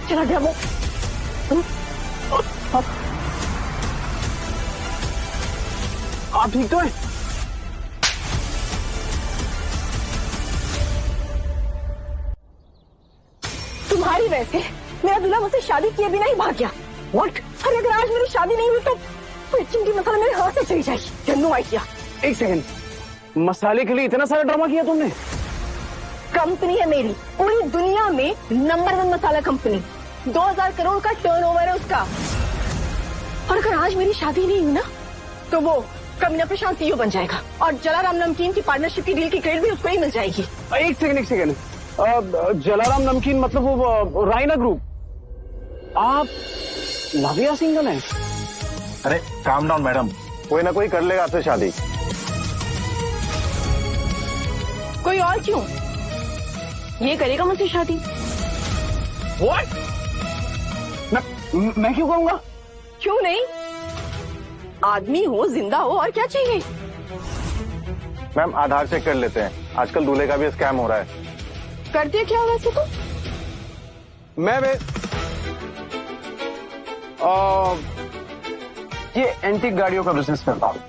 चला गया वो। आप ठीक तो है? तुम्हारी वजह से मेरा दूल्हा मुझसे शादी किए बिना ही भाग गया। What? अरे अगर आज मेरी शादी नहीं हुई तो चिंकी मसाला मेरे हाथ से चली जाएगी। No idea. एक सेकंड, मसाले के लिए इतना सारा ड्रामा किया तुमने? कंपनी है मेरी, पूरी दुनिया में नंबर 1 मसाला कंपनी, 2000 करोड़ का टर्नओवर है उसका। और अगर आज मेरी शादी नहीं हुई ना तो वो कमीना प्रशांत सीईओ बन जाएगा और जलाराम नमकीन की पार्टनरशिप की डील की क्रेडिट भी उसको ही मिल जाएगी। एक सेकंड, जलाराम नमकीन मतलब वो रायना ग्रुप। आप नव्या सिंगल हैं? अरे काम डाउन मैडम, कोई ना कोई कर लेगा आपसे शादी। कोई और क्यों, ये करेगा मुझसे शादी। What? मैं क्यों करूंगा? क्यों नहीं, आदमी हो, जिंदा हो, और क्या चाहिए। मैम आधार चेक कर लेते हैं, आजकल दूल्हे का भी स्कैम हो रहा है। कर दिया क्या वैसे तो? मैं ये एंटीक गाड़ियों का बिजनेस करता हूँ।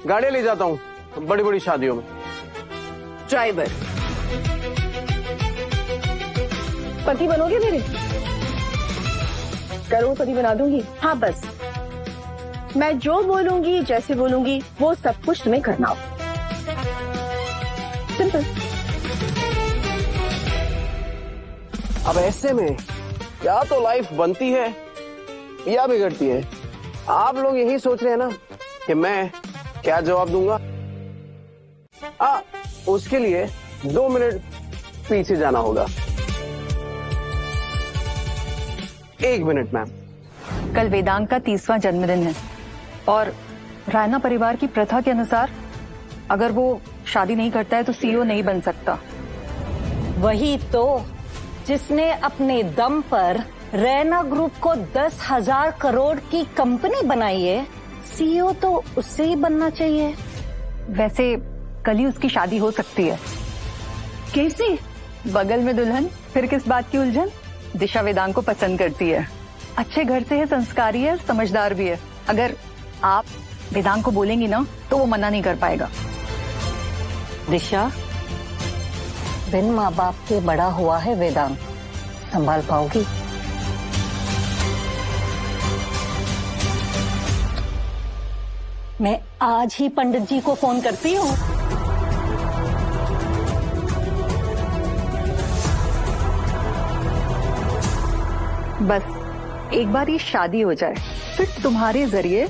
गाड़ियां ले जाता हूँ बड़ी बड़ी शादियों में। ड्राइवर। पति बनोगे मेरे? करोड़पति बना दूंगी। हाँ बस मैं जो बोलूंगी, जैसे बोलूंगी, वो सब कुछ तुम्हें करना हो। सिंपल। अब ऐसे में या तो लाइफ बनती है या बिगड़ती है। आप लोग यही सोच रहे हैं ना कि मैं क्या जवाब दूंगा? उसके लिए 2 मिनट पीछे जाना होगा। 1 मिनट मैम। कल वेदांग का 30वां जन्मदिन है और रायना परिवार की प्रथा के अनुसार अगर वो शादी नहीं करता है तो सीईओ नहीं बन सकता। वही तो, जिसने अपने दम पर रैना ग्रुप को 10,000 करोड़ की कंपनी बनाई है, सीईओ तो उससे ही बनना चाहिए। वैसे कल ही उसकी शादी हो सकती है। कैसे? बगल में दुल्हन, फिर किस बात की उलझन। दिशा वेदांग को पसंद करती है, अच्छे घर से है, संस्कारी है, समझदार भी है। अगर आप वेदांग को बोलेंगी ना तो वो मना नहीं कर पाएगा। दिशा, बिन माँ बाप के बड़ा हुआ है वेदांग, संभाल पाओगी? मैं आज ही पंडित जी को फोन करती हूँ। बस एक बार ये शादी हो जाए फिर तुम्हारे जरिए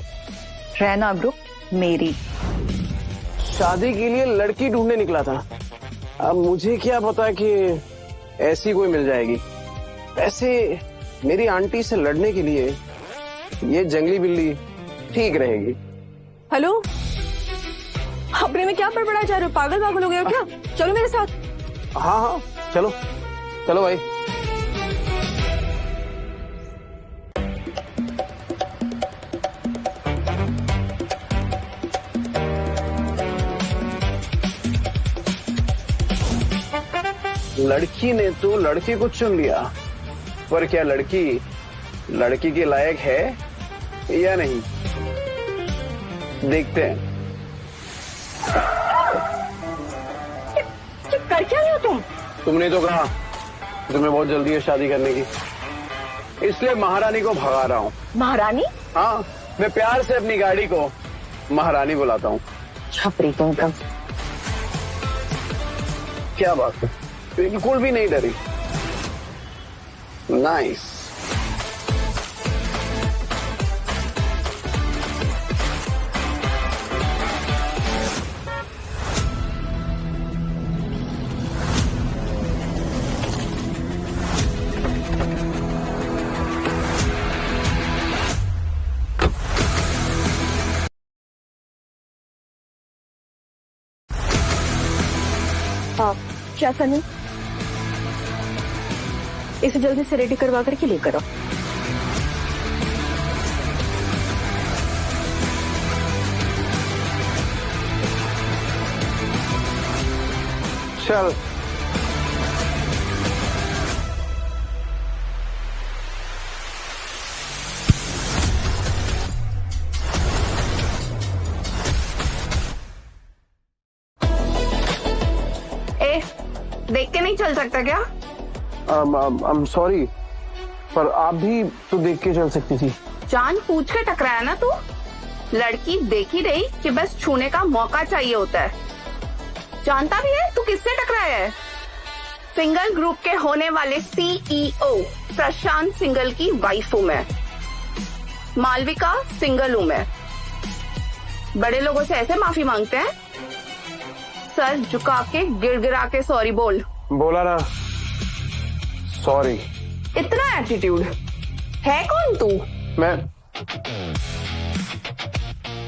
रैना ग्रुप मेरी। शादी के लिए लड़की ढूंढने निकला था, अब मुझे क्या पता कि ऐसी कोई मिल जाएगी। ऐसे मेरी आंटी से लड़ने के लिए ये जंगली बिल्ली ठीक रहेगी। हेलो, अपने में क्या बड़बड़ा जा रहे हो? पागल हो गए हो क्या? चलो मेरे साथ। हाँ चलो चलो भाई। लड़की ने तो लड़के को चुन लिया, पर क्या लड़की के लायक है या नहीं, देखते हैं। कर क्या रहे हो तुम? तुमने तो कहा तुम्हें बहुत जल्दी है शादी करने की, इसलिए महारानी को भगा रहा हूँ। महारानी? हाँ, मैं प्यार से अपनी गाड़ी को महारानी बुलाता हूँ। छपरी तुम कब? क्या बात है, बिल्कुल भी नहीं डरी। नाइस। क्या करना? इसे जल्दी से रेडी करवा करके लेकर आओ। चल। नहीं चल सकता क्या? आई एम सॉरी, पर आप भी तो देख के चल सकती थी। जान पूछ के टकराया ना तू? लड़की देख ही रही कि बस छूने का मौका चाहिए होता है। जानता भी है तू किससे टकराया है? सिंगल ग्रुप के होने वाले सीईओ प्रशांत सिंगल की वाइफ हूं मैं। मालविका सिंगल हूं मैं। बड़े लोगों से ऐसे माफी मांगते हैं? सर झुका के गिड़गिड़ा के सॉरी बोल। बोला ना सॉरी। इतना एटीट्यूड है? कौन तू? मैं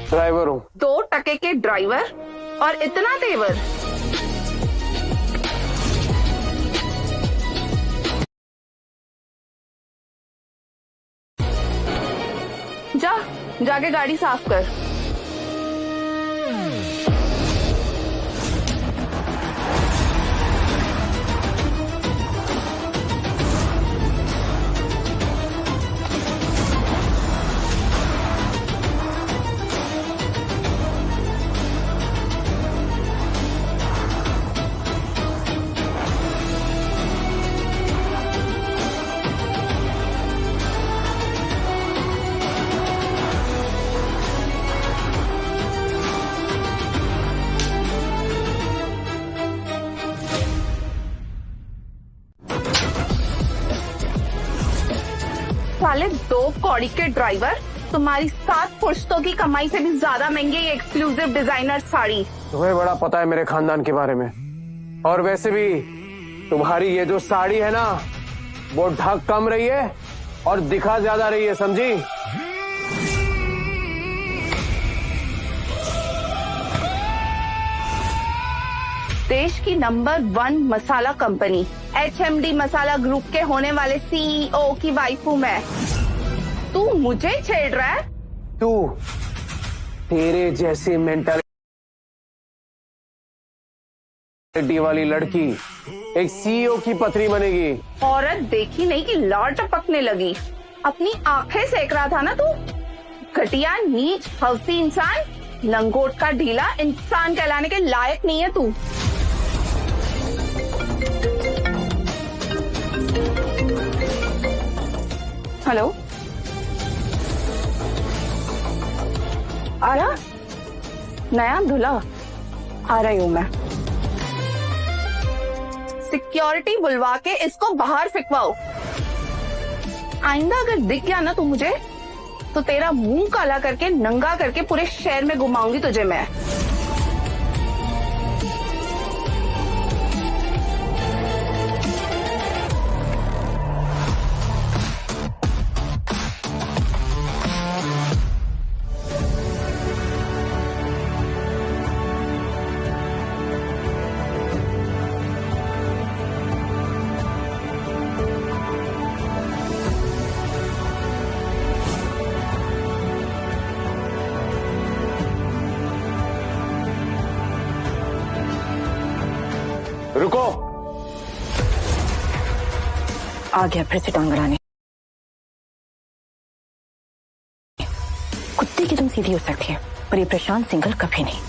ड्राइवर हूँ। 2 टके के ड्राइवर और इतना तेवर? जाके गाड़ी साफ कर। साले 2 कौड़ी के ड्राइवर तुम्हारी 7 पुश्तों की कमाई से भी ज्यादा महंगी एक्सक्लूसिव डिजाइनर साड़ी। तुम्हें बड़ा पता है मेरे खानदान के बारे में। और वैसे भी तुम्हारी ये जो साड़ी है ना, वो ढक कम रही है और दिखा ज्यादा रही है, समझी? देश की नंबर 1 मसाला कंपनी HMD मसाला ग्रुप के होने वाले सीईओ की वाइफ हूं मैं। तू मुझे छेड़ रहा है? तू, तेरे जैसी मेंटालिटी वाली लड़की एक सीईओ की पत्नी बनेगी। औरत देखी नहीं कि लार टपकने लगी। अपनी आंखें सेक रहा था ना तू? घटिया नीच हवसी इंसान, लंगोट का ढीला, इंसान कहलाने के लायक नहीं है तू। हेलो, आ रहा? नया दूल्हा? आ रही हूं मैं। सिक्योरिटी बुलवा के इसको बाहर फिकवाओ। आइंदा अगर दिख गया ना तू मुझे, तो तेरा मुंह काला करके नंगा करके पूरे शहर में घुमाऊंगी तुझे मैं। रुको। आ गया फिर से टांग अड़ाने। कुत्ते की तुम सीधी हो सकती है, पर ये प्रशांत सिंगल कभी नहीं।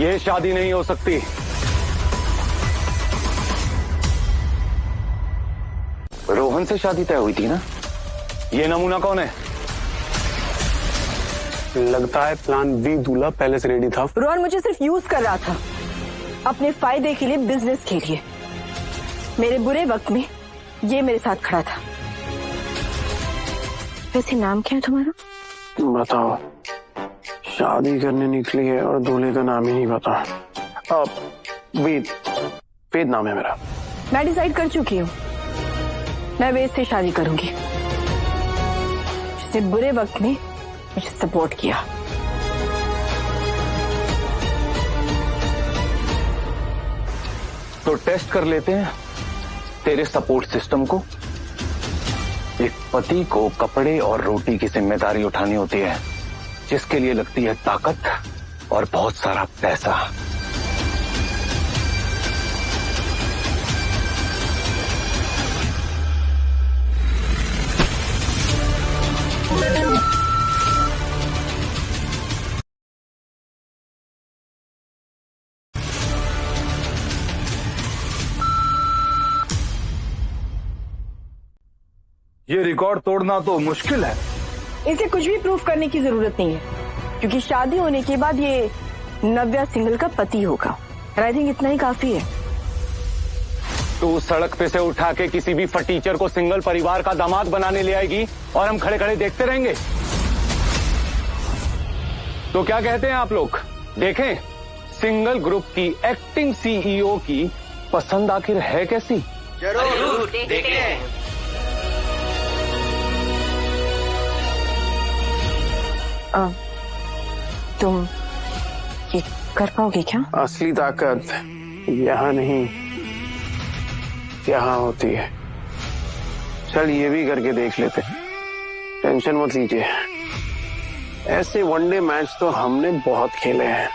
ये शादी नहीं हो सकती। रोहन से शादी तय हुई थी ना? ये नमूना कौन है? लगता है प्लान बी दूल्हा पहले से रेडी था। रोहन मुझे सिर्फ यूज कर रहा था, अपने फायदे के लिए, बिजनेस के लिए। मेरे बुरे वक्त में ये मेरे साथ खड़ा था। वैसे नाम क्या है तुम्हारा? बताओ, शादी करने निकली है और दूल्हे का नाम ही नहीं पता। वेद, वेद नाम है मेरा। मैं डिसाइड कर चुकी हूँ, मैं वेद से शादी करूंगी, जिसने बुरे वक्त में मुझे सपोर्ट किया। तो टेस्ट कर लेते हैं तेरे सपोर्ट सिस्टम को। एक पति को कपड़े और रोटी की जिम्मेदारी उठानी होती है, जिसके लिए लगती है ताकत और बहुत सारा पैसा। ये रिकॉर्ड तोड़ना तो मुश्किल है। इसे कुछ भी प्रूफ करने की जरूरत नहीं है, क्योंकि शादी होने के बाद ये नव्या सिंगल का पति होगा। आई थिंक इतना ही काफी है। तो उस सड़क पे से उठा के किसी भी फटीचर को सिंगल परिवार का दामाद बनाने ले आएगी और हम खड़े खड़े देखते रहेंगे। तो क्या कहते हैं आप लोग, देखें सिंगल ग्रुप की एक्टिंग सीईओ की पसंद आखिर है कैसी? जरूर देखें। तुम ये कर पाओगे क्या? असली ताकत यहाँ नहीं, यहाँ होती है। चल ये भी करके देख लेते, टेंशन मत लीजिए। ऐसे वनडे मैच तो हमने बहुत खेले हैं।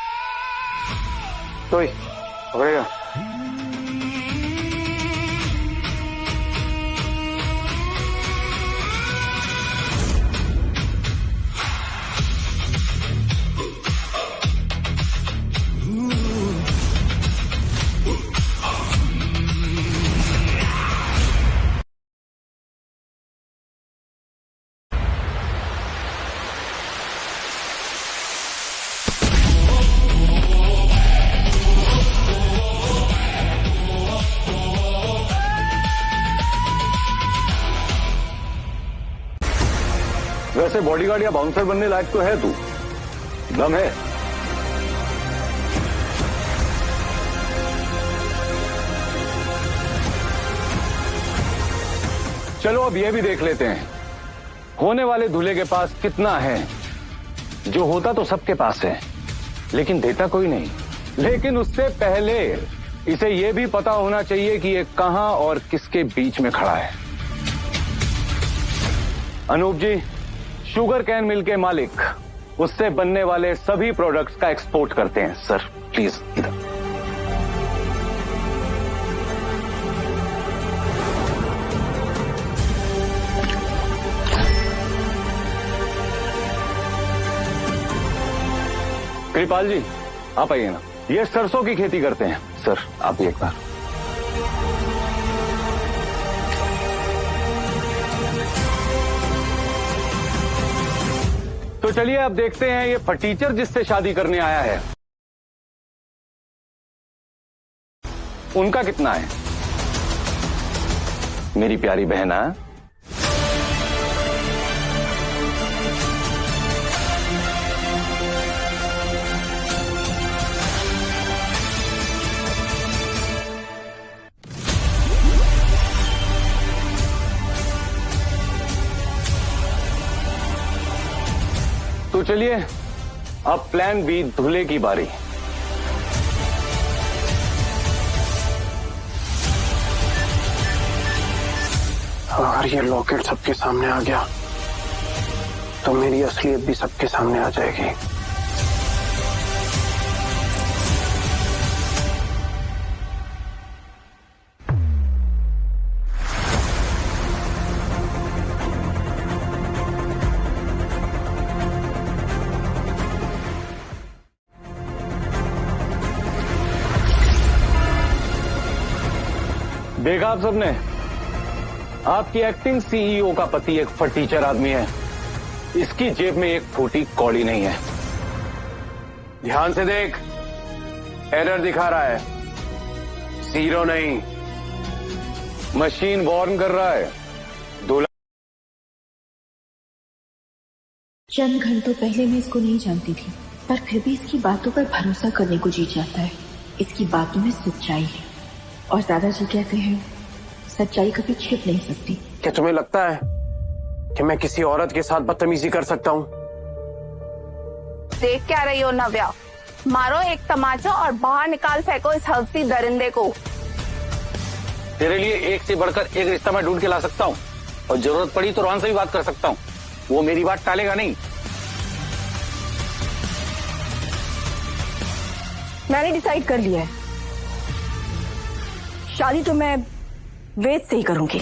तो पकड़ेगा। वैसे बॉडीगार्ड या बाउंसर बनने लायक तो है तू, दम है। चलो अब ये भी देख लेते हैं होने वाले दूल्हे के पास कितना है। जो होता तो सबके पास है, लेकिन देता कोई नहीं। लेकिन उससे पहले इसे ये भी पता होना चाहिए कि ये कहां और किसके बीच में खड़ा है। अनूप जी, शुगर कैन मिल के मालिक, उससे बनने वाले सभी प्रोडक्ट्स का एक्सपोर्ट करते हैं। सर प्लीज इधर। कृपाल जी आप आइए ना, ये सरसों की खेती करते हैं। सर आप एक बार। तो चलिए अब देखते हैं ये फटीचर जिससे शादी करने आया है उनका कितना है। मेरी प्यारी बहना, तो चलिए अब प्लान बी, दूल्हे की बारी। अगर ये लॉकेट सबके सामने आ गया तो मेरी असलियत भी सबके सामने आ जाएगी। देखा आप सबने, आपकी एक्टिंग सीईओ का पति एक फटीचर आदमी है। इसकी जेब में एक फूटी कौड़ी नहीं है। ध्यान से देख, एरर दिखा रहा है, जीरो नहीं। मशीन वार्न कर रहा है। चंद घंटों पहले मैं इसको नहीं जानती थी, पर फिर भी इसकी बातों पर भरोसा करने को जी जाता है। इसकी बातों में सच्चाई है, और दादाजी कहते हैं सच्चाई कभी छिप नहीं सकती। क्या तुम्हें लगता है कि मैं किसी औरत के साथ बदतमीजी कर सकता हूँ? देख क्या रही हो नव्या, मारो एक तमाचा और बाहर निकाल फेंको इस हवसी दरिंदे को। तेरे लिए एक से बढ़कर एक रिश्ता मैं ढूंढ के ला सकता हूँ, और जरूरत पड़ी तो रोहन से भी बात कर सकता हूँ। वो मेरी बात टालेगा नहीं। मैंने डिसाइड कर लिया है, शादी तो मैं वेद से ही करूंगी।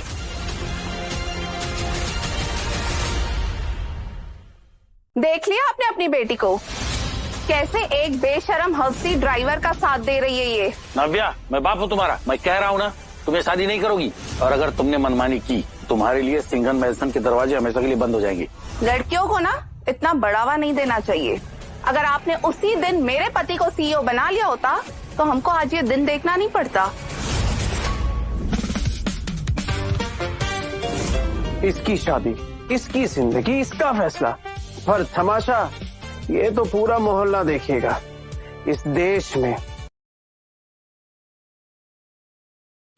देख लिया आपने अपनी बेटी को, कैसे एक बेशरम हवसी ड्राइवर का साथ दे रही है ये। नव्या, मैं बाप हूँ तुम्हारा, मैं कह रहा हूँ ना, तुम ये शादी नहीं करोगी, और अगर तुमने मनमानी की तुम्हारे लिए सिंघन मैसन के दरवाजे हमेशा के लिए बंद हो जाएंगे। लड़कियों को ना इतना बढ़ावा नहीं देना चाहिए। अगर आपने उसी दिन मेरे पति को सीईओ बना लिया होता तो हमको आज ये दिन देखना नहीं पड़ता। इसकी शादी, इसकी जिंदगी, इसका फैसला, पर तमाशा ये तो पूरा मोहल्ला देखेगा। इस देश में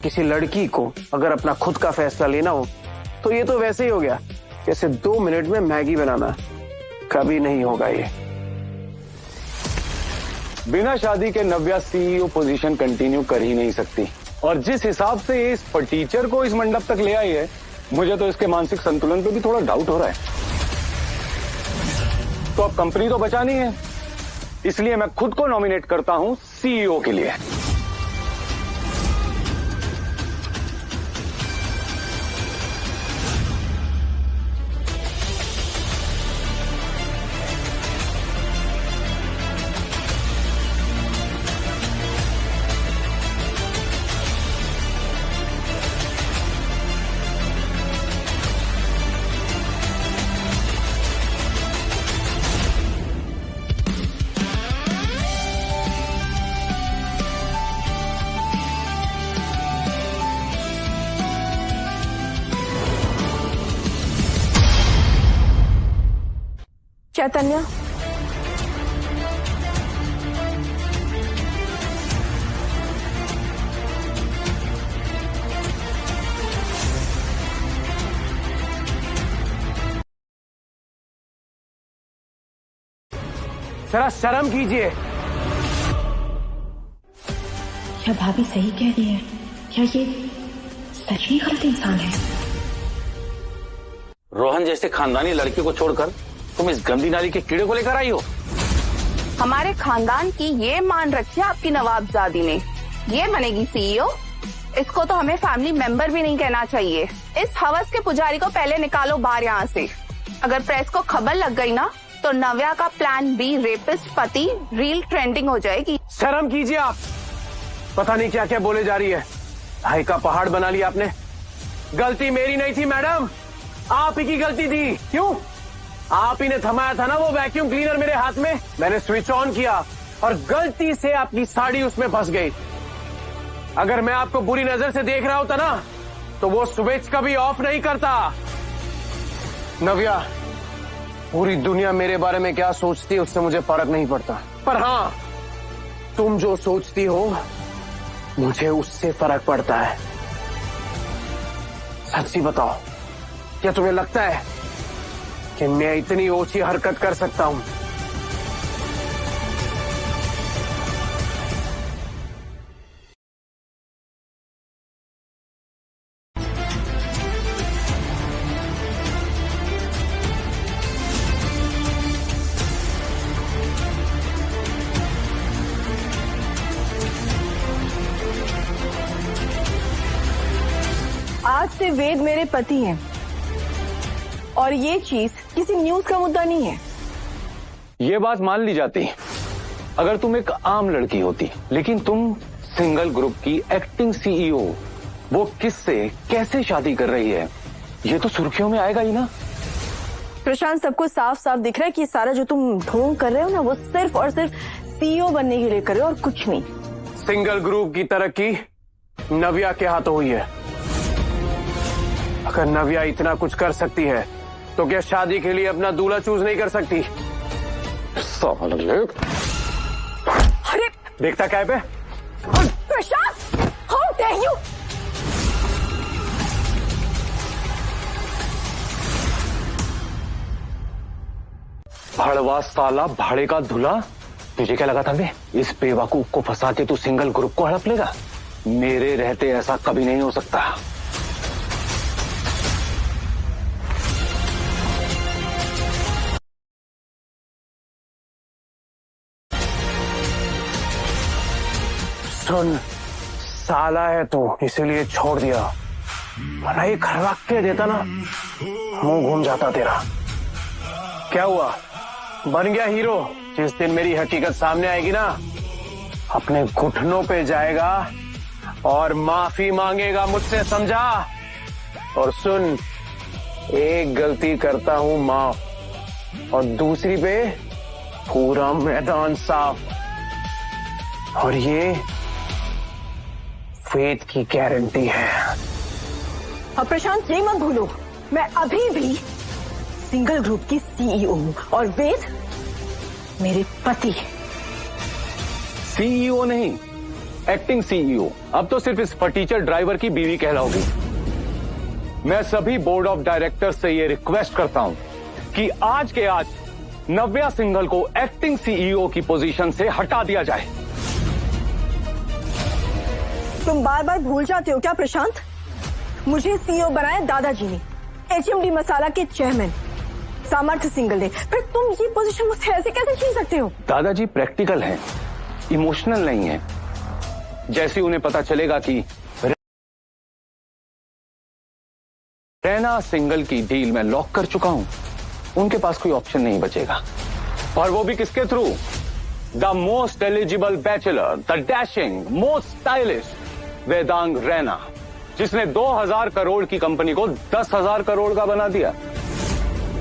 किसी लड़की को अगर अपना खुद का फैसला लेना हो तो ये तो वैसे ही हो गया जैसे 2 मिनट में मैगी बनाना। कभी नहीं होगा ये। बिना शादी के नव्या सीईओ पोजीशन कंटिन्यू कर ही नहीं सकती, और जिस हिसाब से ये इस टीचर को इस मंडप तक ले आई है, मुझे तो इसके मानसिक संतुलन पे भी थोड़ा डाउट हो रहा है। तो अब कंपनी तो बचानी है, इसलिए मैं खुद को नॉमिनेट करता हूं सीईओ के लिए। चैतन्य, जरा शर्म कीजिए। क्या भाभी सही कह रही है? क्या ये सच में गलत इंसान है? रोहन जैसे खानदानी लड़की को छोड़कर तुम इस गंदी नाली के कीड़े को लेकर आई हो। हमारे खानदान की ये मान रखी है आपकी नवाबजादी ने, ये बनेगी सीईओ। इसको तो हमें फैमिली मेंबर भी नहीं कहना चाहिए। इस हवस के पुजारी को पहले निकालो बाहर यहाँ से। अगर प्रेस को खबर लग गई ना तो नव्या का प्लान बी रेपिस्ट पति रील ट्रेंडिंग हो जाएगी। शर्म कीजिए आप। पता नहीं क्या क्या बोले जा रही है। भाई का पहाड़ बना लिया आपने। गलती मेरी नहीं थी मैडम, आप ही की गलती थी। क्यों? आप ही ने थमाया था ना वो वैक्यूम क्लीनर मेरे हाथ में। मैंने स्विच ऑन किया और गलती से आपकी साड़ी उसमें फंस गई। अगर मैं आपको बुरी नजर से देख रहा होता ना तो वो स्विच कभी ऑफ नहीं करता। नव्या, पूरी दुनिया मेरे बारे में क्या सोचती है उससे मुझे फर्क नहीं पड़ता, पर हाँ, तुम जो सोचती हो मुझे उससे फर्क पड़ता है। सच्ची बताओ, क्या तुम्हें लगता है कि मैं इतनी ओछी हरकत कर सकता हूं? आज से वेद मेरे पति हैं और ये चीज किसी न्यूज का मुद्दा नहीं है। ये बात मान ली जाती अगर तुम एक आम लड़की होती, लेकिन तुम सिंगल ग्रुप की एक्टिंग सीईओ। वो किससे कैसे शादी कर रही है ये तो सुर्खियों में आएगा ही ना। प्रशांत, सबको साफ साफ दिख रहा है कि सारा जो तुम ढोंग कर रहे हो ना वो सिर्फ और सिर्फ सीईओ बनने के लिए कर रहे हो और कुछ नहीं। सिंगल ग्रुप की तरक्की नव्या के हाथों हुई है। अगर नव्या इतना कुछ कर सकती है तो क्या शादी के लिए अपना दूल्हा चूज नहीं कर सकती? अरे देखता क्या पे? प्रशांत, हाउ डेयर यू! भाड़वा साला, भाड़े का धुला। तुझे क्या लगा था बे? इस बेवकूफ को फंसा के तू सिंगल ग्रुप को हड़प लेगा? मेरे रहते ऐसा कभी नहीं हो सकता। सुन, साला है तो इसीलिए छोड़ दिया, वरना ये खरवाक के देता ना मुंह घूम जाता तेरा। क्या हुआ, बन गया हीरो? जिस दिन मेरी हकीकत सामने आएगी ना अपने घुटनों पे जाएगा और माफी मांगेगा मुझसे, समझा? और सुन, एक गलती करता हूं माफ, और दूसरी पे पूरा मैदान साफ। और ये फेथ की गारंटी है। और प्रशांत, ये मत भूलो, मैं अभी भी सिंगल ग्रुप की सीईओ हूँ और वेद मेरे पति। सीईओ नहीं, एक्टिंग सीईओ। अब तो सिर्फ इस फटीचर ड्राइवर की बीवी कहलाओगी। मैं सभी बोर्ड ऑफ डायरेक्टर से ये रिक्वेस्ट करता हूं कि आज के आज नव्या सिंघल को एक्टिंग सीईओ की पोजीशन से हटा दिया जाए। तुम बार बार भूल जाते हो क्या प्रशांत? मुझे सीईओ बनाया दादाजी ने, एचएमडी मसाला के चेयरमैन सामर्थ्य सिंघल ने। फिर तुम ये पोजीशन मुझसे ऐसे कैसे छीन सकते हो? दादाजी प्रैक्टिकल हैं, इमोशनल नहीं है। जैसे उन्हें पता चलेगा कि रैना सिंघल की डील मैं लॉक कर चुका हूं, उनके पास कोई ऑप्शन नहीं बचेगा। और वो भी किसके through? The most eligible bachelor, the dashing most stylish Vedang Raina, जिसने 2000 करोड़ की कंपनी को 10,000 करोड़ का बना दिया।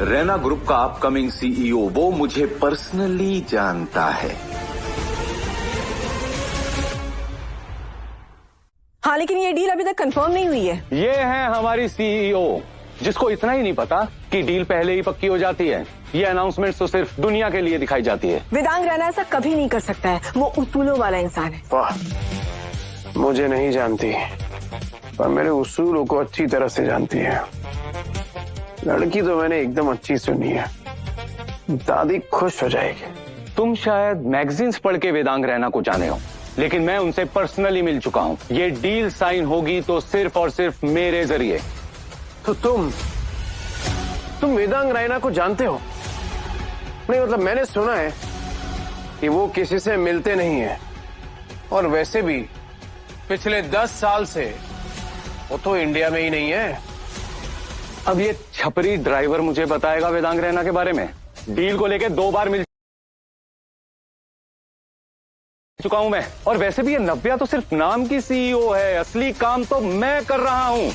रैना ग्रुप का अपकमिंग सीईओ वो मुझे पर्सनली जानता है। हाँ, लेकिन ये डील अभी तक कंफर्म नहीं हुई है। ये है हमारी सीईओ, जिसको इतना ही नहीं पता कि डील पहले ही पक्की हो जाती है। ये अनाउंसमेंट तो सिर्फ दुनिया के लिए दिखाई जाती है। वेदांग रैना ऐसा कभी नहीं कर सकता है, वो उसूलों वाला इंसान है। वाह, मुझे नहीं जानती पर मेरे उसूलों को अच्छी तरह से जानती है। लड़की तो मैंने एकदम अच्छी सुनी है, दादी खुश हो जाएगी। तुम शायद मैगजीन्स पढ़ के वेदांग रैना को जाने हो, लेकिन मैं उनसे पर्सनली मिल चुका हूं। ये डील साइन होगी तो सिर्फ और सिर्फ मेरे जरिए। तो तुम वेदांग रैना को जानते हो? नहीं, मतलब मैंने सुना है कि वो किसी से मिलते नहीं है, और वैसे भी पिछले 10 साल से वो तो इंडिया में ही नहीं है। अब ये छपरी ड्राइवर मुझे बताएगा वेदांग रैना के बारे में। डील को लेके 2 बार मिल चुका हूं मैं, और वैसे भी ये नव्या तो सिर्फ नाम की सीईओ है, असली काम तो मैं कर रहा हूं।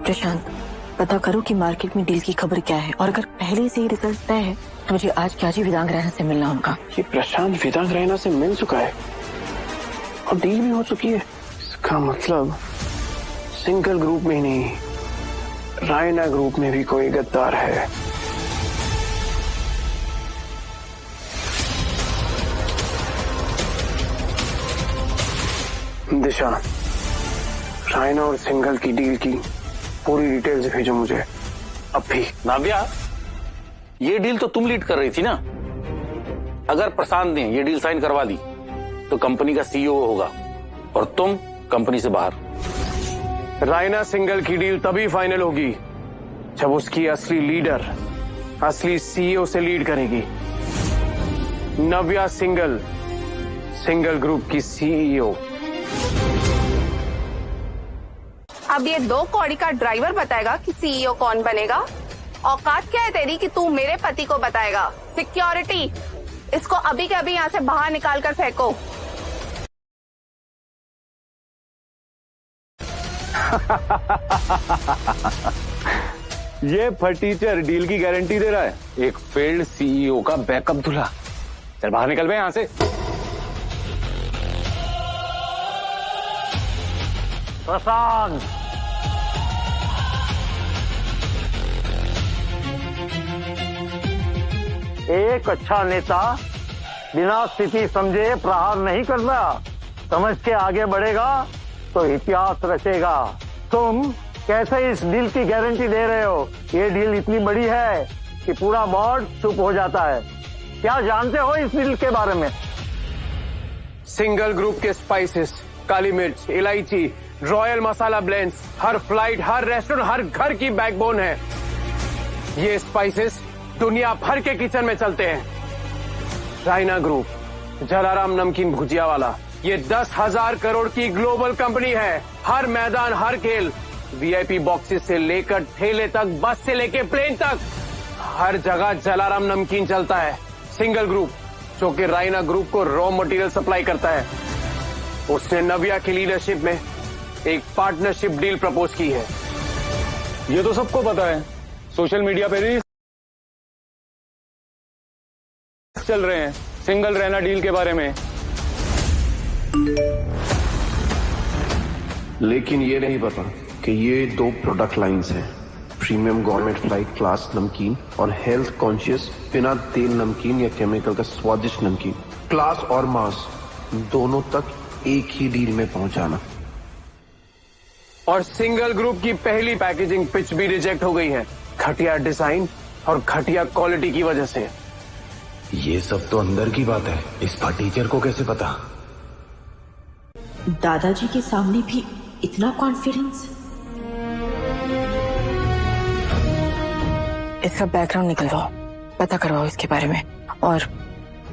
प्रशांत, पता करो कि मार्केट में डील की खबर क्या है, और अगर पहले से ही रिजल्ट तय है तो मुझे आज क्या जी वेदांग रैना से मिलना होगा। ये प्रशांत वेदांग रैना से मिल चुका है और डील भी हो चुकी है। इसका मतलब सिंगल ग्रुप में ही नहीं, रैना ग्रुप में भी कोई गद्दार है। दिशा, रैना और सिंघल की डील की पूरी डिटेल्स भेजो मुझे अभी। नाव्या, ये डील तो तुम लीड कर रही थी ना? अगर प्रशांत ने ये डील साइन करवा दी तो कंपनी का सीईओ होगा और तुम कंपनी से बाहर। रैना सिंघल की डील तभी फाइनल होगी जब उसकी असली लीडर असली सीईओ से लीड करेगी। नव्या सिंघल, सिंघल ग्रुप की सीईओ। अब ये 2 कौड़ी का ड्राइवर बताएगा कि सीईओ कौन बनेगा? औकात क्या है तेरी कि तू मेरे पति को बताएगा? सिक्योरिटी, इसको अभी के अभी यहाँ से बाहर निकाल कर फेंको। ये फटीचर डील की गारंटी दे रहा है, एक फेल्ड सीईओ का बैकअप दूल्हा। चल बाहर निकल बे यहां से। प्रशांत, एक अच्छा नेता बिना स्थिति समझे प्रहार नहीं करता, समझ के आगे बढ़ेगा तो इतिहास रचेगा। तुम कैसे इस डील की गारंटी दे रहे हो? ये डील इतनी बड़ी है कि पूरा बोर्ड चुप हो जाता है। क्या जानते हो इस डील के बारे में? सिंगल ग्रुप के स्पाइसेस, काली मिर्च, इलायची, रॉयल मसाला ब्लेंड्स हर फ्लाइट, हर रेस्टोरेंट, हर घर की बैकबोन है। ये स्पाइसेस दुनिया भर के किचन में चलते हैं। रैना ग्रुप, जलाराम नमकीन भुजिया वाला, ये 10,000 करोड़ की ग्लोबल कंपनी है। हर मैदान, हर खेल, वीआईपी बॉक्सेस से लेकर ठेले तक, बस से लेकर प्लेन तक, हर जगह जलाराम नमकीन चलता है। सिंगल ग्रुप जो कि रायना ग्रुप को रॉ मटेरियल सप्लाई करता है, उसने नव्या की लीडरशिप में एक पार्टनरशिप डील प्रपोज की है। ये तो सबको पता है, सोशल मीडिया पे भी चल रहे हैं सिंगल रैना डील के बारे में। लेकिन ये नहीं पता कि ये 2 प्रोडक्ट लाइंस हैं, प्रीमियम गवर्नमेंट फ्लाइट क्लास नमकीन और हेल्थ कॉन्शियस बिना तेल नमकीन या केमिकल का स्वादिष्ट नमकीन, क्लास और मास दोनों तक एक ही डील में पहुंचाना। और सिंगल ग्रुप की पहली पैकेजिंग पिच भी रिजेक्ट हो गई है, घटिया डिजाइन और घटिया क्वालिटी की वजह से। ये सब तो अंदर की बात है, इस टीचर को कैसे पता? दादाजी के सामने भी इतना कॉन्फिडेंस? इसका बैकग्राउंड निकलवाओ, पता करवाओ इसके बारे में। और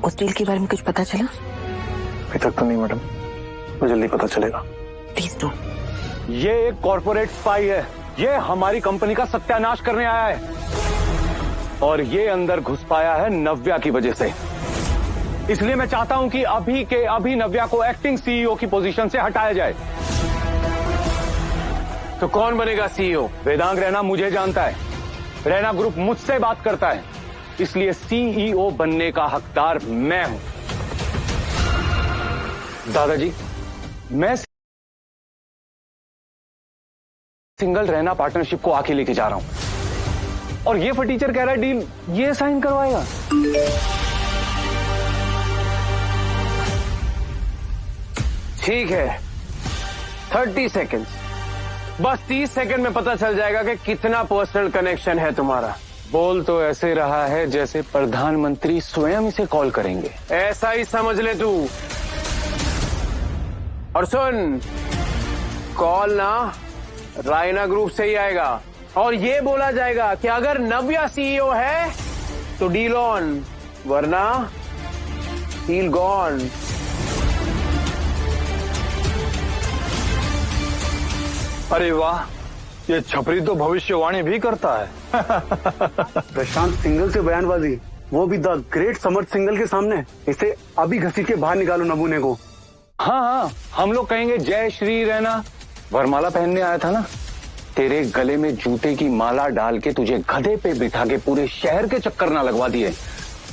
उस डील के बारे में कुछ पता चला? अभी तक तो नहीं मैडम, तो जल्दी पता चलेगा। Please do. ये एक कॉर्पोरेट स्पाई है, ये हमारी कंपनी का सत्यानाश करने आया है और ये अंदर घुस पाया है नव्या की वजह से। इसलिए मैं चाहता हूं कि अभी के अभी नव्या को एक्टिंग सीईओ की पोजीशन से हटाया जाए। तो कौन बनेगा सीईओ? वेदांग रैना मुझे जानता है, रैना ग्रुप मुझसे बात करता है, इसलिए सीईओ बनने का हकदार मैं हूं। दादाजी, मैं सिंगल रैना पार्टनरशिप को आके लेके जा रहा हूं और ये फटीचर कह रहा है डील ये साइन करवाएगा। ठीक है, 30 सेकेंड्स, बस 30 सेकंड में पता चल जाएगा कि कितना पर्सनल कनेक्शन है तुम्हारा। बोल तो ऐसे रहा है जैसे प्रधानमंत्री स्वयं इसे कॉल करेंगे। ऐसा ही समझ ले तू। और सुन, कॉल ना रायना ग्रुप से ही आएगा और ये बोला जाएगा कि अगर नव्या सीईओ है तो डील ऑन, वरना डील गॉन। अरे वाह, ये छपरी तो भविष्यवाणी भी करता है। प्रशांत सिंगल से बयानबाजी, वो भी द ग्रेट समर्थ सिंगल के सामने। इसे अभी घसीट के बाहर निकालो नमूने को। हाँ हाँ, हम लोग कहेंगे जय श्री रैना। वरमाला पहनने आया था ना, तेरे गले में जूते की माला डाल के तुझे गधे पे बिठा के पूरे शहर के चक्कर ना लगवा दिए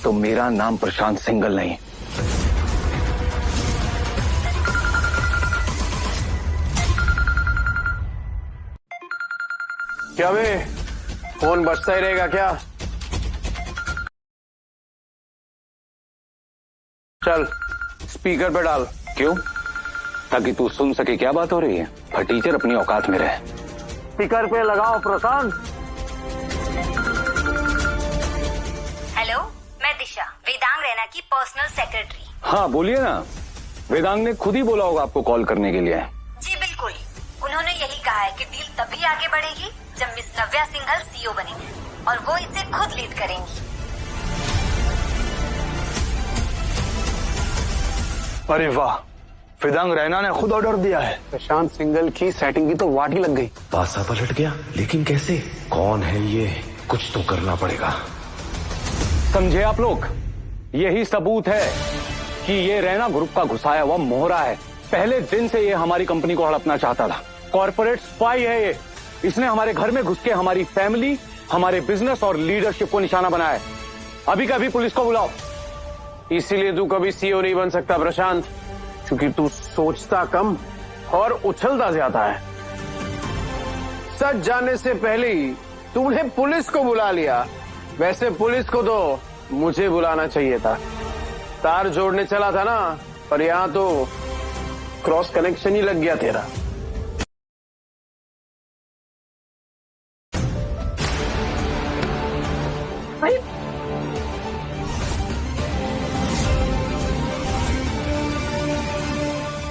तो मेरा नाम प्रशांत सिंगल नहीं। क्या बे, फोन बजता ही रहेगा क्या? चल स्पीकर पे डाल। क्यों? ताकि तू सुन सके क्या बात हो रही है। फटीचर अपनी औकात में रहे। स्पीकर पे लगाओ प्रशांत। हेलो, मैं दिशा, वेदांग रैना की पर्सनल सेक्रेटरी। हाँ बोलिए ना। वेदांग ने खुद ही बोला होगा आपको कॉल करने के लिए। जी बिल्कुल, उन्होंने यही कहा है कि डील तभी आगे बढ़ेगी जब मिस नव्या सिंघल सीईओ बनेंगी और वो इसे खुद लीड करेंगी। अरे वाह, वेदांग रैना ने खुद ऑर्डर दिया है। प्रशांत सिंगल की सेटिंग की तो वाट ही लग गई। पासा पलट गया, लेकिन कैसे? कौन है ये? कुछ तो करना पड़ेगा। समझे आप लोग, यही सबूत है कि ये रैना ग्रुप का घुसाया हुआ मोहरा है। पहले दिन से ये हमारी कंपनी को हड़पना चाहता था। कॉर्पोरेट स्पाई है ये। इसने हमारे घर में घुस के हमारी फैमिली, हमारे बिजनेस और लीडरशिप को निशाना बनाया है। अभी कभी पुलिस को बुलाओ। इसीलिए तू कभी सीईओ नहीं बन सकता प्रशांत, क्योंकि तू सोचता कम और उछलता ज्यादा है। सच जानने से पहले ही तूने पुलिस को बुला लिया। वैसे पुलिस को तो मुझे बुलाना चाहिए था। तार जोड़ने चला था ना, पर यहाँ तो क्रॉस कनेक्शन ही लग गया तेरा।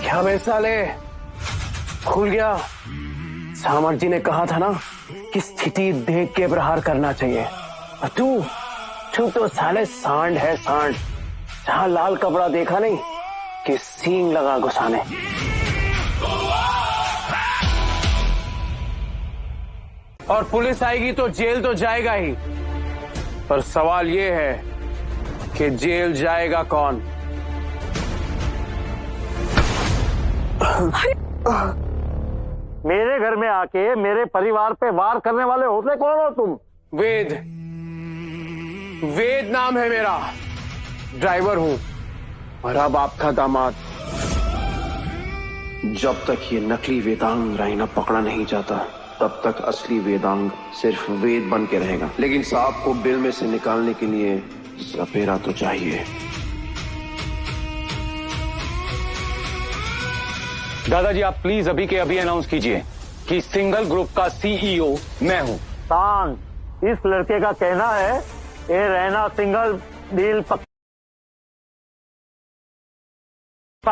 क्या बे साले, खुल गया। सामर जी ने कहा था ना कि स्थिति देख के प्रहार करना चाहिए। और तू तो साले सांड है, सांड। जहां लाल कपड़ा देखा नहीं कि सींग लगा घुसाने। और पुलिस आएगी तो जेल तो जाएगा ही, पर सवाल ये है कि जेल जाएगा कौन। मेरे घर में आके मेरे परिवार पे वार करने वाले होते कौन हो तुम? वेद, वेद नाम है मेरा, ड्राइवर हूं और अब आपका दामाद। जब तक ये नकली वेदांग राइना पकड़ा नहीं जाता तब तक असली वेदांग सिर्फ वेद बन के रहेगा। लेकिन सांप को बिल में से निकालने के लिए सपेरा तो चाहिए। दादाजी आप प्लीज अभी के अभी अनाउंस कीजिए कि सिंगल ग्रुप का सीईओ मैं हूं। शांत, इस लड़के का कहना है ये रैना सिंगल डील पक्का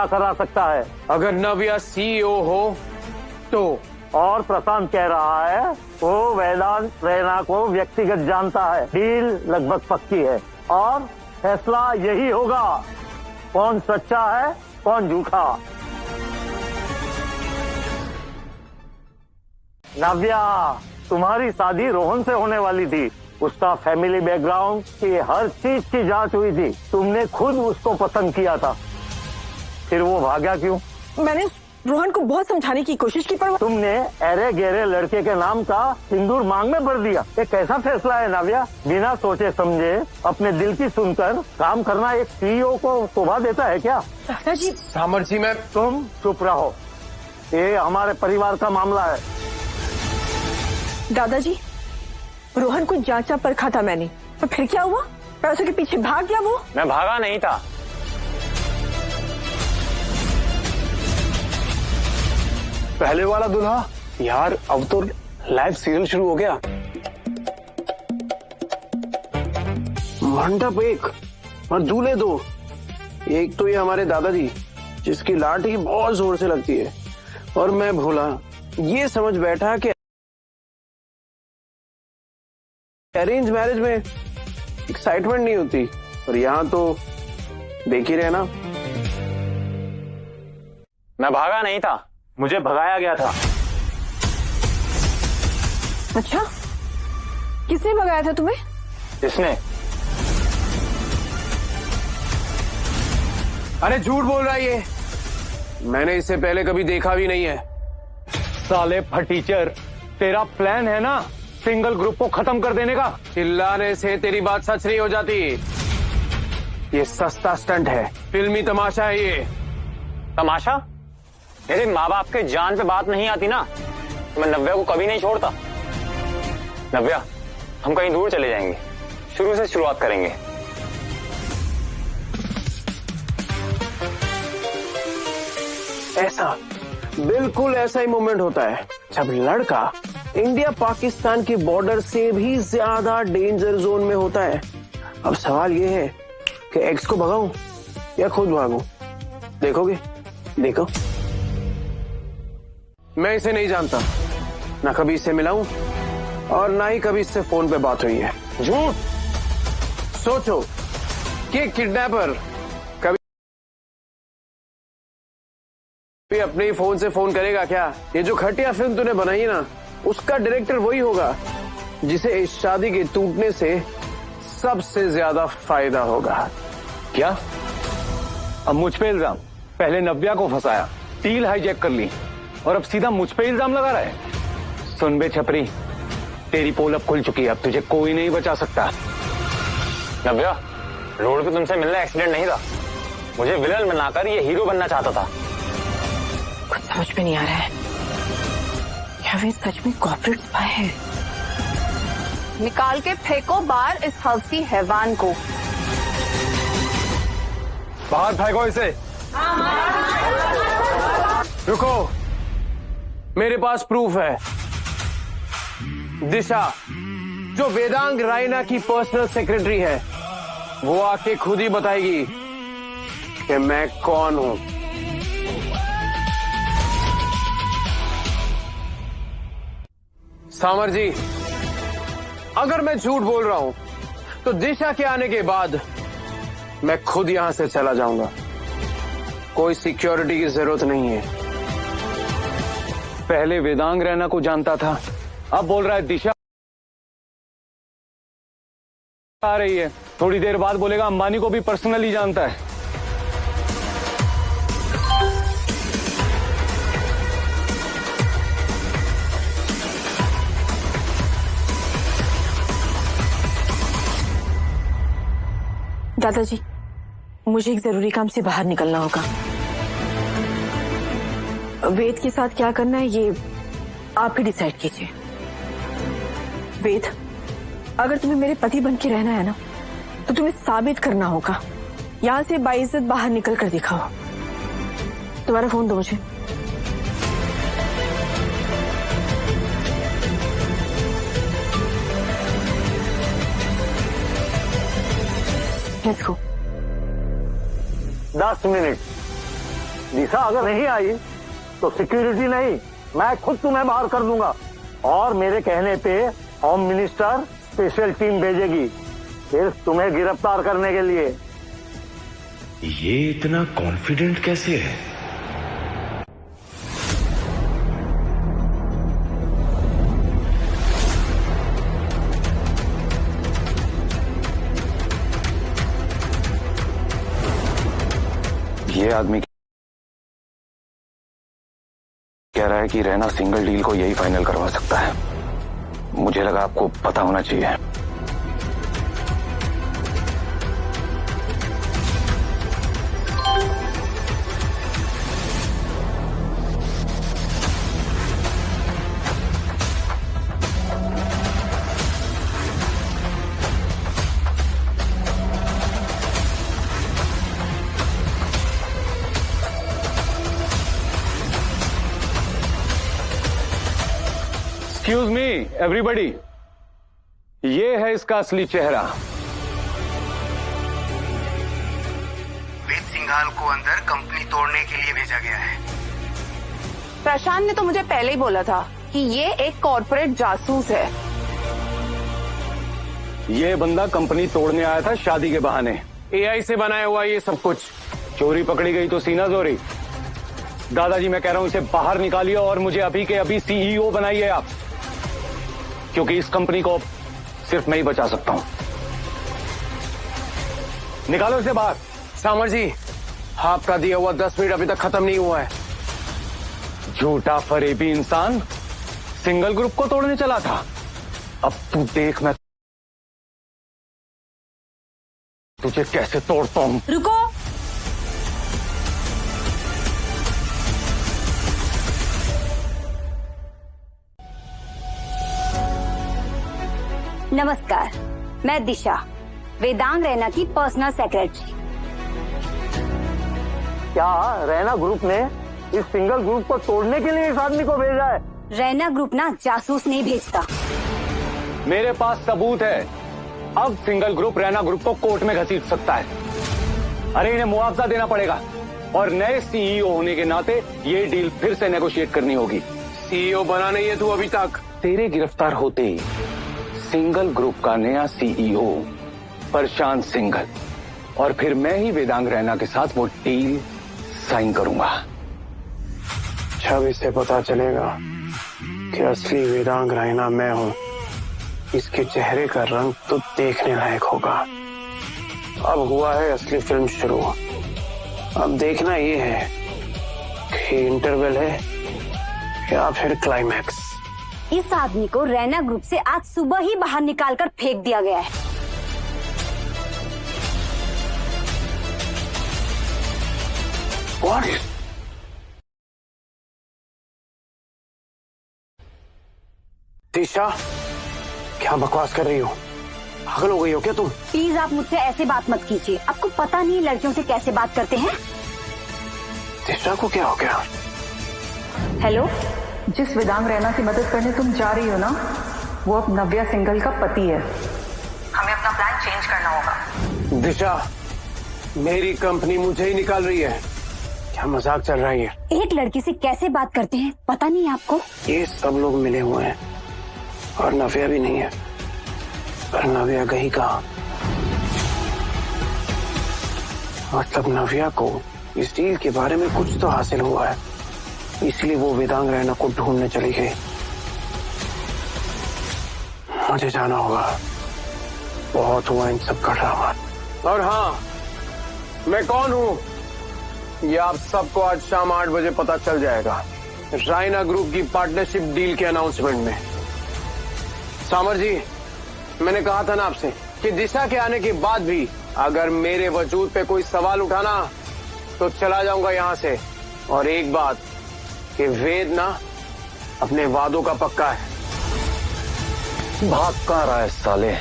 करा सकता है। अगर नव्या सीईओ हो तो। और प्रशांत कह रहा है वो वेदांत रैना को व्यक्तिगत जानता है। डील लगभग पक्की है और फैसला यही होगा कौन सच्चा है कौन झूठा। नव्या, तुम्हारी शादी रोहन से होने वाली थी। उसका फैमिली बैकग्राउंड की हर चीज की जांच हुई थी। तुमने खुद उसको पसंद किया था, फिर वो भागा क्यों? मैंने रोहन को बहुत समझाने की कोशिश की पर तुमने अरे गहरे लड़के के नाम का सिंदूर मांग में भर दिया। ये कैसा फैसला है नव्या? बिना सोचे समझे अपने दिल की सुनकर काम करना एक सीईओ को शोभा देता है क्या? दादाजी। सामर जी मैं। तुम चुप रहो, ये हमारे परिवार का मामला है। दादाजी, रोहन को जांचा परखा था मैंने, तो फिर क्या हुआ? पैसों के पीछे भाग गया वो? मैं भागा नहीं था। पहले वाला दूल्हा यार, अब तो लाइव सीरियल शुरू हो गया। मंडप एक और दूल्हे दो। एक तो ये हमारे दादाजी जिसकी लाठी बहुत जोर से लगती है, और मैं भोला ये समझ बैठा कि अरेंज मैरिज में एक्साइटमेंट नहीं होती, और यहाँ तो देख ही रहे ना। मैं भागा नहीं था, मुझे भगाया गया था। अच्छा, किसने भगाया था तुम्हें? किसने? अरे झूठ बोल रहा है ये, मैंने इससे पहले कभी देखा भी नहीं है। साले फटीचर, तेरा प्लान है ना सिंगल ग्रुप को खत्म कर देने का? चिल्लाने से तेरी बात सच नहीं हो जाती। ये सस्ता स्टंट है, फिल्मी तमाशा है ये। तमाशा? मेरे माँ बाप के जान पे बात नहीं आती ना, तो मैं नव्या को कभी नहीं छोड़ता। नव्या, हम कहीं दूर चले जाएंगे, शुरू से शुरुआत करेंगे। ऐसा, बिल्कुल ऐसा ही मोमेंट होता है जब लड़का इंडिया पाकिस्तान की बॉर्डर से भी ज्यादा डेंजर जोन में होता है। अब सवाल ये है कि एक्स को भगाऊं या खुद भागूं? देखोगे? देखो, मैं इसे नहीं जानता, ना कभी इससे मिला हूं और ना ही कभी इससे फोन पे बात हुई है। झूठ। सोचो कि किडनैपर कभी अपने ही फोन से फोन करेगा क्या? ये जो घटिया फिल्म तूने बनाई है ना, उसका डायरेक्टर वही होगा जिसे इस शादी के टूटने से सबसे ज्यादा फायदा होगा। क्या? अब मुझ पे इल्जाम? पहले नव्या को फंसाया, डील हाईजैक कर ली, और अब सीधा मुझ पे इल्जाम लगा रहा है। सुन बे छपरी, तेरी पोल अब खुल चुकी है, अब तुझे कोई नहीं बचा सकता। नव्या, रोड पे तुमसे मिलना एक्सीडेंट नहीं था, मुझे विलन बनाकर ये हीरो बनना चाहता था। कुछ समझ में नहीं आ रहा है, क्या वे सच में कॉर्पोरेट स्पाई है? निकाल के फेंको बाहर इस हवसी हैवान को। बाहर फेंको इसे। रुको, मेरे पास प्रूफ है। दिशा, जो वेदांग रायना की पर्सनल सेक्रेटरी है, वो आके खुद ही बताएगी कि मैं कौन हूं। सामर जी, अगर मैं झूठ बोल रहा हूं तो दिशा के आने के बाद मैं खुद यहां से चला जाऊंगा। कोई सिक्योरिटी की जरूरत नहीं है। पहले वेदांग रैना को जानता था, अब बोल रहा है दिशा आ रही है, थोड़ी देर बाद बोलेगा अंबानी को भी पर्सनली जानता है। दादाजी, मुझे एक जरूरी काम से बाहर निकलना होगा। वेद के साथ क्या करना है ये आप ही डिसाइड कीजिए। वेद, अगर तुम्हें मेरे पति बन के रहना है ना, तो तुम्हें साबित करना होगा। यहां से बाइज्जत बाहर निकल कर दिखाओ। तुम्हारा फोन दो मुझे। Let's go. 10 मिनट। दिशा अगर नहीं आई तो सिक्योरिटी नहीं, मैं खुद तुम्हें बाहर कर दूंगा। और मेरे कहने पे होम मिनिस्टर स्पेशल टीम भेजेगी सिर्फ तुम्हें गिरफ्तार करने के लिए। ये इतना कॉन्फिडेंट कैसे है? ये आदमी कह रहा है कि रैना सिंगल डील को यही फाइनल करवा सकता है। मुझे लगा आपको पता होना चाहिए। एक्सक्यूज मी एवरीबडी, ये है इसका असली चेहरा। वेद सिंघाल को अंदर कंपनी तोड़ने के लिए भेजा गया है। प्रशांत ने तो मुझे पहले ही बोला था कि ये एक कॉर्पोरेट जासूस है। ये बंदा कंपनी तोड़ने आया था शादी के बहाने। AI से बनाया हुआ ये सब कुछ। चोरी पकड़ी गई तो सीना जोरी। दादाजी, मैं कह रहा हूं इसे बाहर निकालिए और मुझे अभी के अभी CEO बनाइए आप, क्योंकि इस कंपनी को सिर्फ मैं ही बचा सकता हूं। निकालो इसे बाहर। सामर जी, आपका दिया हुआ 10 मिनट अभी तक खत्म नहीं हुआ है। झूठा फरेबी इंसान सिंगल ग्रुप को तोड़ने चला था। अब तू देख मैं तुझे कैसे तोड़ता हूं। रुको, नमस्कार, मैं दिशा, वेदांग रैना की पर्सनल सेक्रेटरी। क्या रैना ग्रुप ने इस सिंगल ग्रुप को तोड़ने के लिए इस आदमी को भेजा है? रैना ग्रुप ना जासूस नहीं भेजता। मेरे पास सबूत है। अब सिंगल ग्रुप रैना ग्रुप को कोर्ट में घसीट सकता है। अरे इन्हें मुआवजा देना पड़ेगा और नए CEO होने के नाते ये डील फिर से नेगोशिएट करनी होगी। CEO बना नहीं है तू अभी तक। तेरे गिरफ्तार होते ही सिंगल ग्रुप का नया CEO प्रशांत सिंघल, और फिर मैं ही वेदांग रैना के साथ वो डील साइन करूंगा। जब इससे पता चलेगा कि असली वेदांग रैना मैं हूं, इसके चेहरे का रंग तो देखने लायक होगा। अब हुआ है असली फिल्म शुरू। अब देखना ये है कि इंटरवल है या फिर क्लाइमैक्स। इस आदमी को रैना ग्रुप से आज सुबह ही बाहर निकालकर फेंक दिया गया है। What? दिशा, क्या बकवास कर रही हो? पागल हो गई हो क्या तुम? प्लीज आप मुझसे ऐसे बात मत कीजिए। आपको पता नहीं लड़कियों से कैसे बात करते हैं। दिशा को क्या हो गया? हेलो, जिस वेदांग रैना की मदद करने तुम जा रही हो ना, वो अब नव्या सिंघल का पति है। हमें अपना प्लान चेंज करना होगा। दिशा, मेरी कंपनी मुझे ही निकाल रही है। क्या मजाक चल रहा है? एक लड़की से कैसे बात करते हैं पता नहीं आपको? ये सब लोग मिले हुए हैं और नव्या भी नहीं है। पर नव्या गई कहाँ? मतलब नव्या को इस डील के बारे में कुछ तो हासिल हुआ है, इसलिए वो वेदांग रैना को ढूंढने चली गई। मुझे जाना होगा। बहुत हुआ इन सब का ड्रामा। और हाँ, मैं कौन हूँ ये आप सबको आज शाम 8 बजे पता चल जाएगा, रायना ग्रुप की पार्टनरशिप डील के अनाउंसमेंट में। सामर जी, मैंने कहा था ना आपसे कि दिशा के आने के बाद भी अगर मेरे वजूद पे कोई सवाल उठाना तो चला जाऊंगा यहाँ से। और एक बात कि वेद ना अपने वादों का पक्का है। भाग कहाँ रहा है साले?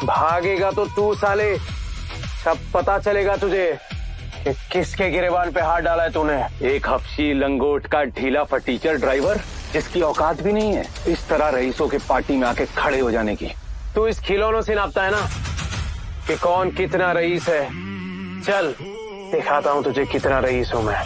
भागेगा तो तू साले, सब पता चलेगा तुझे कि किसके गिरेबान पे हाथ डाला है तूने। एक हफ्शी लंगोट का ढीला फटीचर ड्राइवर जिसकी औकात भी नहीं है इस तरह रईसों के पार्टी में आके खड़े हो जाने की। तू इस खिलौनों से नापता है ना कि कौन कितना रईस है। चल दिखाता हूँ तुझे कितना रईस हूँ मैं।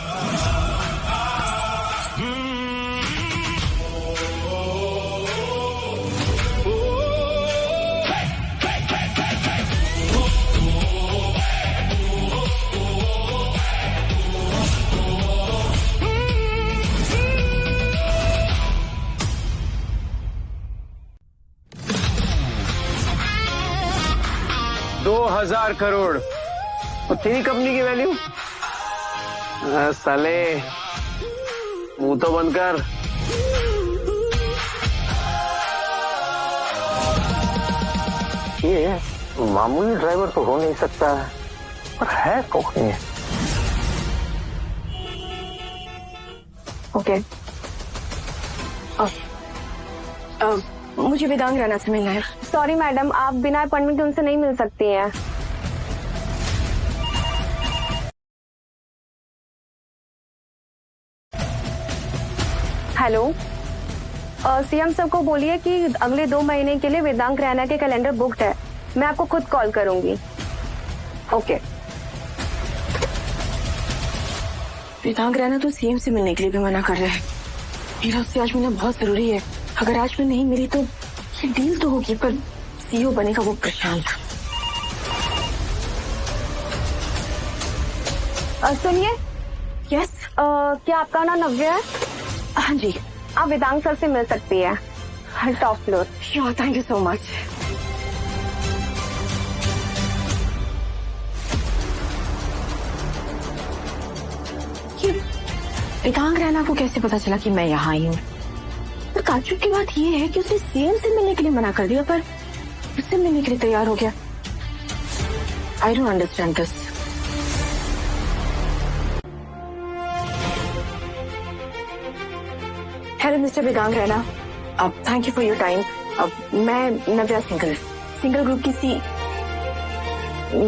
$2,000 करोड़ और तेरी कंपनी की वैल्यू? साले मुंह तो बंद कर। ये मामूली ड्राइवर तो हो नहीं सकता, पर है कौन ये? ओके, मुझे वेदांग राणा से मिलना है। सॉरी मैडम, आप बिना अपॉइंटमेंट उनसे नहीं मिल सकती हैं। हेलो, सीएम सर को बोलिए कि अगले 2 महीने के लिए वेदांग रैना के कैलेंडर बुक्ड है। मैं आपको खुद कॉल करूंगी। ओके। वेदांग रैना तो सीएम से मिलने के लिए भी मना कर रहे हैं। मेरा उससे आज मिलना बहुत जरूरी है। अगर आज मैं नहीं मिली तो ये डील तो होगी, पर सीईओ बनेगा वो प्रशांत। सुनिए। यस। क्या आपका नाम नव्या है? हाँ जी। आप वेदांग सर से मिल सकती है, top floor. Sure, thank you so much. Vedang Raina को कैसे पता चला कि मैं यहाँ आई हूँ? पर ताज्जुब की बात ये है कि उसने सीएम से मिलने के लिए मना कर दिया, पर उससे मिलने के लिए तैयार हो गया। I don't understand this. Hello mister Vedang Raina, अब thank you for your time. अब मैं नव्या सिंगल ग्रुप की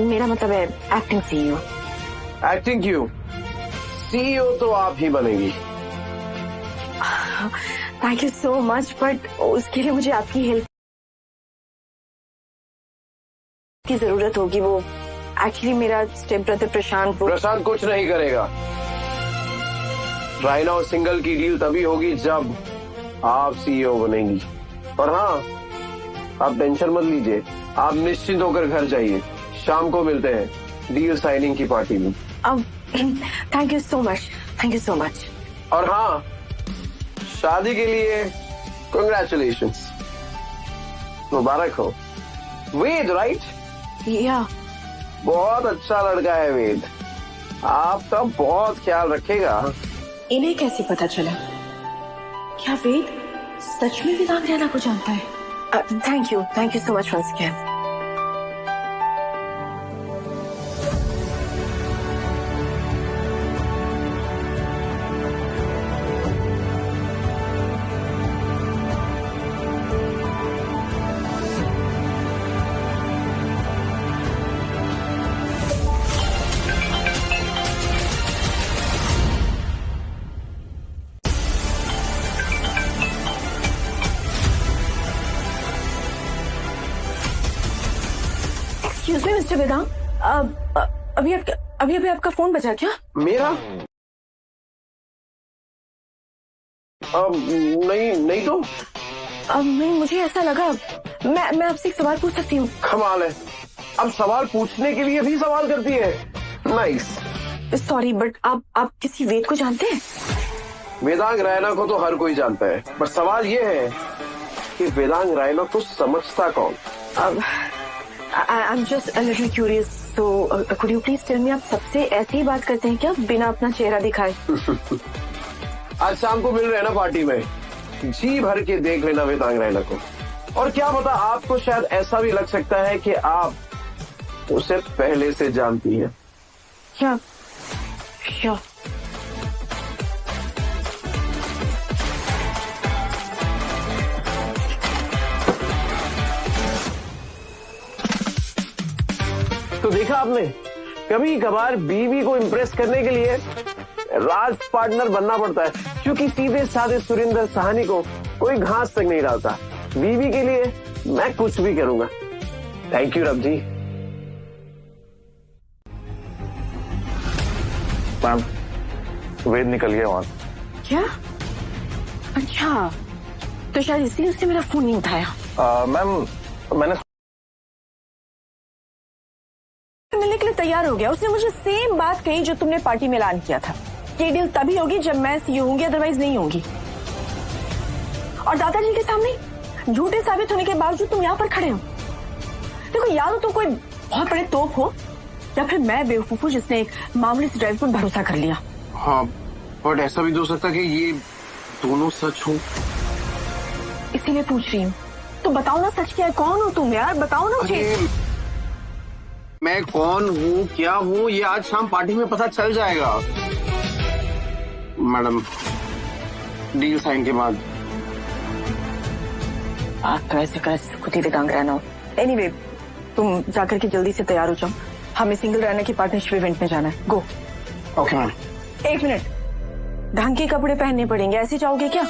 मेरा मतलब है एक्टिंग सीईओ। एक्टिंग क्यों? सीईओ तो आप ही बनेगी। Thank you so much, but उसके लिए मुझे आपकी हेल्प की जरूरत होगी। वो एक्चुअली मेरा स्टेप ब्रदर प्रशांत कुछ नहीं करेगा। रायना और सिंगल की डील तभी होगी जब आप सीईओ बनेंगी। और हाँ, आप टेंशन मत लीजिए, आप निश्चिंत होकर घर जाइए। शाम को मिलते हैं डील साइनिंग की पार्टी में। अब thank you so much, thank you so much. और हाँ, शादी के लिए कंग्रेचुलेशंस, मुबारक हो। वेद राइट? या बहुत अच्छा लड़का है वेद, आपका बहुत ख्याल रखेगा। इन्हें कैसे पता चला? क्या वेद सच में वेदांग रैना को जानता है? Thank you so much once again. Excuse me mister Vedang, अभी आपका फोन बजा क्या? मेरा? नहीं तो। नहीं, मुझे ऐसा लगा। मैं आपसे एक सवाल पूछ सकती हूँ? कमाल है, अब सवाल पूछने के लिए भी सवाल करती है। नाइस। सॉरी, बट आप किसी वेद को जानते हैं? वेदांग रैना को तो हर कोई जानता है, पर सवाल ये है कि वेदांग रैना को समझता कौन? I'm just a little curious. So, could you please tell me, आप सबसे ऐसी ही बात करते हैं क्या बिना अपना चेहरा दिखाए? आज शाम को मिल रहे हैं ना पार्टी में, जी भर के देख लेना वेदांग रैना को। और क्या पता आपको शायद ऐसा भी लग सकता है कि आप उसे पहले से जानती हैं। क्या? क्या? तो देखा आपने, कभी कभार बीवी को इम्प्रेस करने के लिए राज पार्टनर बनना पड़ता है, क्योंकि सीधे साधे सुरेंद्र साहनी को कोई घास तक नहीं डालता। बीवी के लिए मैं कुछ भी करूंगा। Thank you rub ji. Ma'am, वेद निकल गया वहां। क्या? अच्छा, तो शायद इसलिए उसने मेरा फोन नहीं उठाया। मैम, मैंने मिलने के लिए तैयार हो गया। उसने मुझे सेम बात कही जो तुमने पार्टी में ऐलान किया था। ये डील तभी होगी जब मैं सीईओ होंगी, अदरवाइज नहीं होगी। और दादाजी के सामने झूठे साबित होने के बावजूद तुम यहाँ पर खड़े हो। देखो, या तो तुम कोई बहुत बड़े तोप हो, या फिर मैं बेवकूफ हूँ जिसने एक मामूली से ड्राइवर पर भरोसा कर लिया। हाँ, बट ऐसा भी हो सकता है कि ये दोनों सच हो। इसीलिए पूछ रही हूँ, तो बताओ ना सच क्या है। कौन हो तुम यार, बताओ ना मुझे। मैं कौन हूँ, क्या हूँ, ये आज शाम पार्टी में पता चल जाएगा। मैडम, डील साइन के बाद आप तो ऐसे कर खुद ही वेदांग रहना हो। एनीवे, तुम जाकर के जल्दी से तैयार हो जाओ, हमें सिंगल रहने की पार्टनरशिप इवेंट में जाना है। गो। Okay ma'am. एक मिनट, ढंग के कपड़े पहनने पड़ेंगे। ऐसे जाओगे क्या?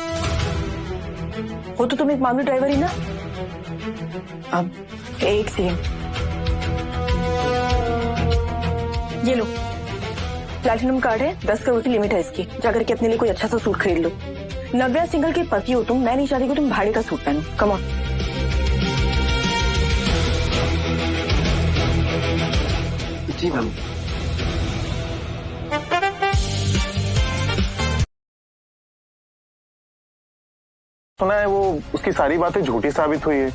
हो तो तुम एक मामूली ड्राइवर ही ना। अब एक सेकंड, ये लो, प्लैटिनम कार्ड है, 10 करोड़ की लिमिट है इसकी। जाकर के अपने लिए कोई अच्छा सा सूट खरीद लो। नव्या सिंगल के पति हो तुम, मैं नहीं चाहती कि तुम भाड़े का सूट पहनो। Come on. जी मैम। सुना है वो उसकी सारी बातें झूठी साबित हुई है।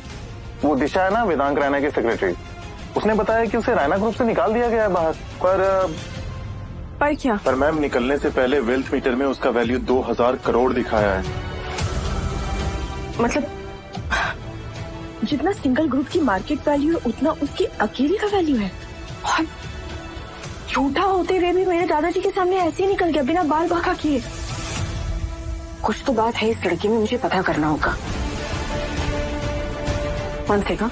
वो दिशा है ना, वेदांग रैना की सेक्रेटरी, उसने बताया कि उसे रैना ग्रुप से निकाल दिया गया है बाहर। पर क्या? पर मैम, निकलने से पहले वेल्थ मीटर में उसका वैल्यू 2000 करोड़ दिखाया है। मतलब जितना सिंगल ग्रुप की मार्केट वैल्यू है उतना उसकी अकेली का वैल्यू है। और झूठा होते हुए भी मेरे दादाजी के सामने ऐसे ही निकल गया बिना बाल बाका किए। कुछ तो बात है इस लड़की में, मुझे पता करना होगा। One second.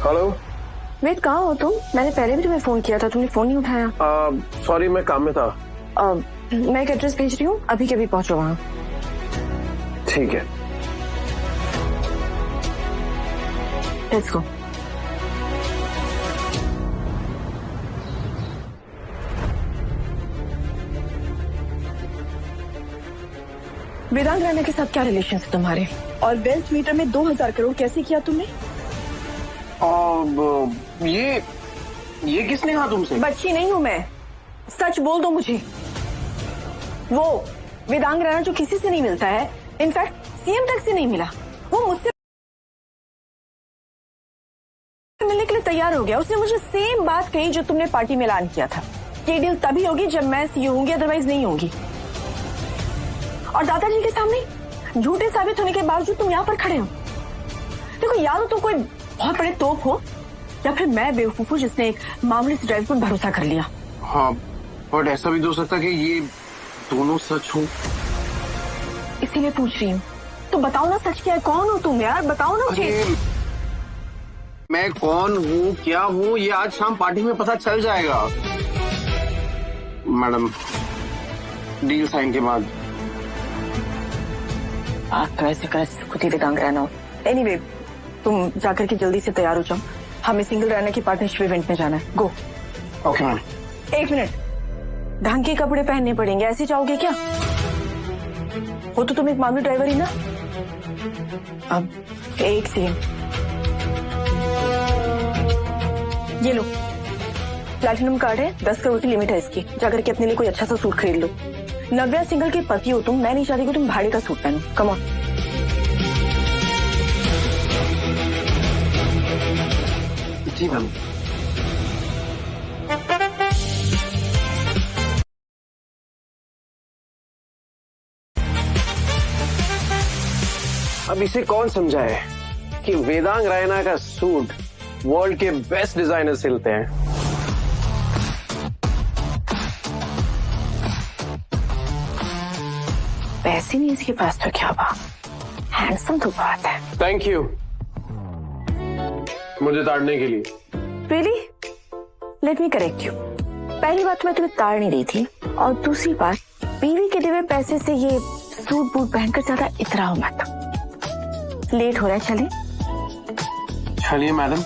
हेलो वेद, कहाँ हो तुम? मैंने पहले भी तुम्हें फोन किया था, तुमने फोन नहीं उठाया। सॉरी, मैं काम में था। मैं एक एड्रेस भेज रही हूँ, अभी के अभी पहुंचो वहाँ। ठीक है, लेट्स गो। वेदांग रैना के साथ क्या रिलेशन है तुम्हारे? और वेल्थ मीटर में 2000 करोड़ कैसे किया तुमने? ये किसने कहा तुमसे? बच्ची नहीं हूं मैं, सच बोल दो मुझे। वो वेदांग रैना जो किसी से नहीं मिलता है, इनफैक्ट सीएम तक से नहीं मिला, वो मुझसे मिलने के लिए तैयार हो गया। उसने मुझे सेम बात कही जो तुमने पार्टी में ऐलान किया था। ये डील तभी होगी जब मैं सीईओ होंगी, अदरवाइज नहीं होगी। और दादाजी के सामने झूठे साबित होने के बावजूद तुम यहाँ पर खड़े हो। देखो, या तो तुम कोई बहुत बड़े तोप हो, या फिर मैं बेवकूफ हूँ जिसने एक मामूली से ड्राइवर पर भरोसा कर लिया। हाँ, बट ऐसा भी हो सकता है कि ये दोनों सच हो। इसीलिए पूछ रही हूँ, तो बताओ ना सच क्या है। कौन हो तुम यार, बताओ ना मुझे। मैं कौन हूँ, क्या हूँ, ये आज शाम पार्टी में पता चल जाएगा। मैडम, डील साइन के बाद आप तो ऐसे कर खुद ही वेदांग रहना हो। एनीवे, तुम जाकर के जल्दी से तैयार हो जाओ, हमें सिंगल रहने की पार्टनरशिप इवेंट में जाना है। गो। Okay ma'am. एक मिनट, ढंग के कपड़े पहनने पड़ेंगे। ऐसे जाओगे क्या? हो तो तुम एक मामूली ड्राइवर ही ना। अब एक सेकंड, ये लो, प्लैटिनम कार्ड है, 10 करोड़ की लिमिट है इसकी। जाकर के अपने लिए कोई अच्छा सा सूट खरीद लो। नव्या सिंघल के पति हो तुम, मैं नहीं चाहती कि तुम भाड़े का सूट पहनो। Come on. जी मैम। अब इसे कौन समझाए कि वेदांग रैना का सूट वर्ल्ड के बेस्ट डिजाइनर सिलते हैं। पैसे नहीं इसके पास तो क्या बात, हैंडसम तो बात है। थैंक यू मुझे ताड़ने के लिए। Really? Let me correct you. पहली बात तो मैं तुम्हें ताड़ नहीं रही थी, और दूसरी बात, बीवी के दिए हुए पैसे से ये सूट बूट पहनकर ज्यादा इतराओ मत। लेट हो रहा है, चले? चलिए मैडम।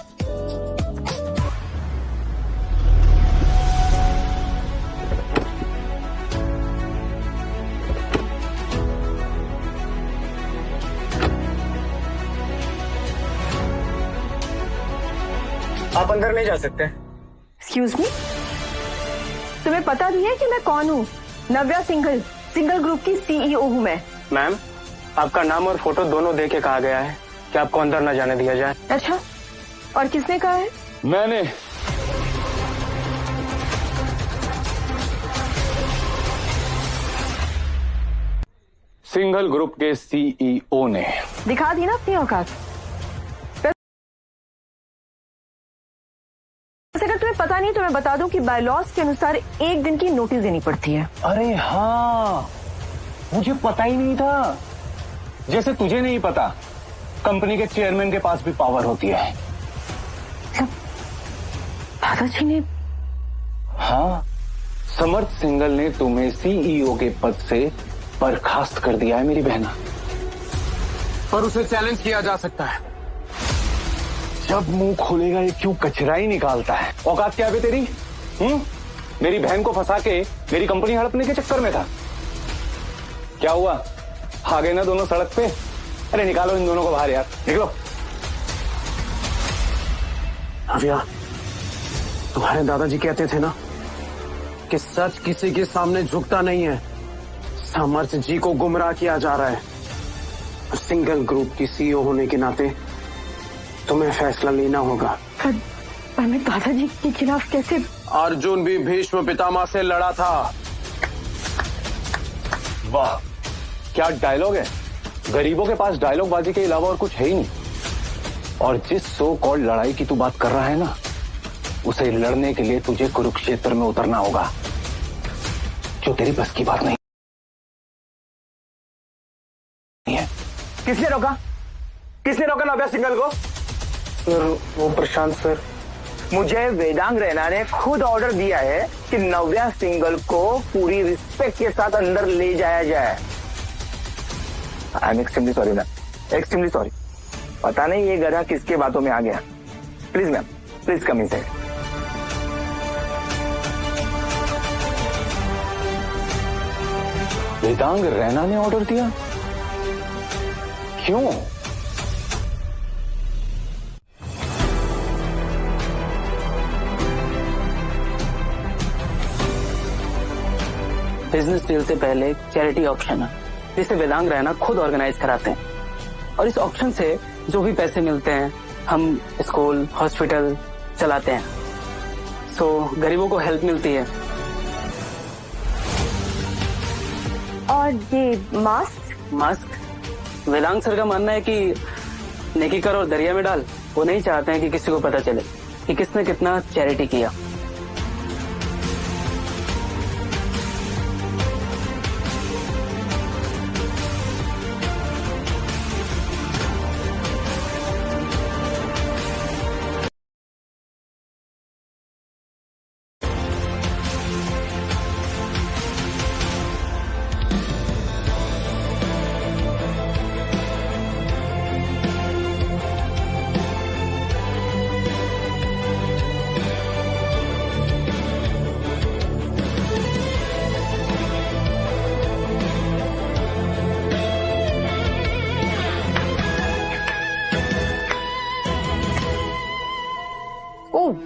आप अंदर नहीं जा सकते। एक्सक्यूज मी, तुम्हें पता भी है कि मैं कौन हूँ? नव्या सिंघल, सिंघल ग्रुप की सीईओ हूँ मैं। मैम, आपका नाम और फोटो दोनों दे के कहा गया है कि आपको अंदर न जाने दिया जाए। अच्छा, और किसने कहा है? मैंने। सिंघल ग्रुप के सीईओ ने। दिखा दी ना अपनी औकात। अगर तुम्हें पता नहीं तो मैं बता दूं कि बायलॉज के अनुसार 1 दिन की नोटिस देनी पड़ती है। अरे हाँ, मुझे पता ही नहीं था। जैसे तुझे नहीं पता, कंपनी के चेयरमैन के पास भी पावर होती है। दादाजी ने? हाँ, समर्थ सिंघल ने तुम्हें सीईओ के पद से बर्खास्त कर दिया है मेरी बहना। पर उसे चैलेंज किया जा सकता है। जब मुंह खोलेगा ये क्यों कचरा ही निकालता है। औकात क्या है तेरी? मेरी बहन को फंसा के मेरी कंपनी हड़पने के चक्कर में था। क्या हुआ, आ गए ना दोनों सड़क पे? अरे निकालो इन दोनों को बाहर यार, निकलो। नव्या, तुम्हारे दादाजी कहते थे ना कि सच किसी के सामने झुकता नहीं है। समर्थ जी को गुमराह किया जा रहा है। सिंगल ग्रुप की सीईओ होने के नाते तुम्हें फैसला लेना होगा। पर मैं दादाजी के खिलाफ कैसे? अर्जुन भी भीष्म पितामह से लड़ा था। वाह, क्या डायलॉग है। गरीबों के पास डायलॉग बाजी के अलावा और कुछ है ही नहीं। और जिस सो कॉल्ड लड़ाई की तू बात कर रहा है ना, उसे लड़ने के लिए तुझे कुरुक्षेत्र में उतरना होगा, जो तेरी बस की बात नहीं है। किसने रोका? किसने रोका नव्या सिंघल को? सर, वो प्रशांत सर। मुझे वेदांग रैना ने खुद ऑर्डर दिया है कि नव्या सिंघल को पूरी रिस्पेक्ट के साथ अंदर ले जाया जाए। I am extremely sorry ma'am, extremely sorry. पता नहीं ये गधा किसके बातों में आ गया। Please ma'am, please come inside. Vedang Raina ने ऑर्डर दिया? क्यों? बिजनेस डील से पहले चैरिटी ऑक्शन है, जिसे वेदांग रैना खुद ऑर्गेनाइज कराते हैं। और इस ऑक्शन से जो भी पैसे मिलते हैं हम स्कूल, हॉस्पिटल चलाते हैं। सो गरीबों को हेल्प मिलती है। और ये मास्क वेदांग सर का मानना है कि नेकी कर और दरिया में डाल। वो नहीं चाहते हैं कि किसी को पता चले कि किसने कितना चैरिटी किया।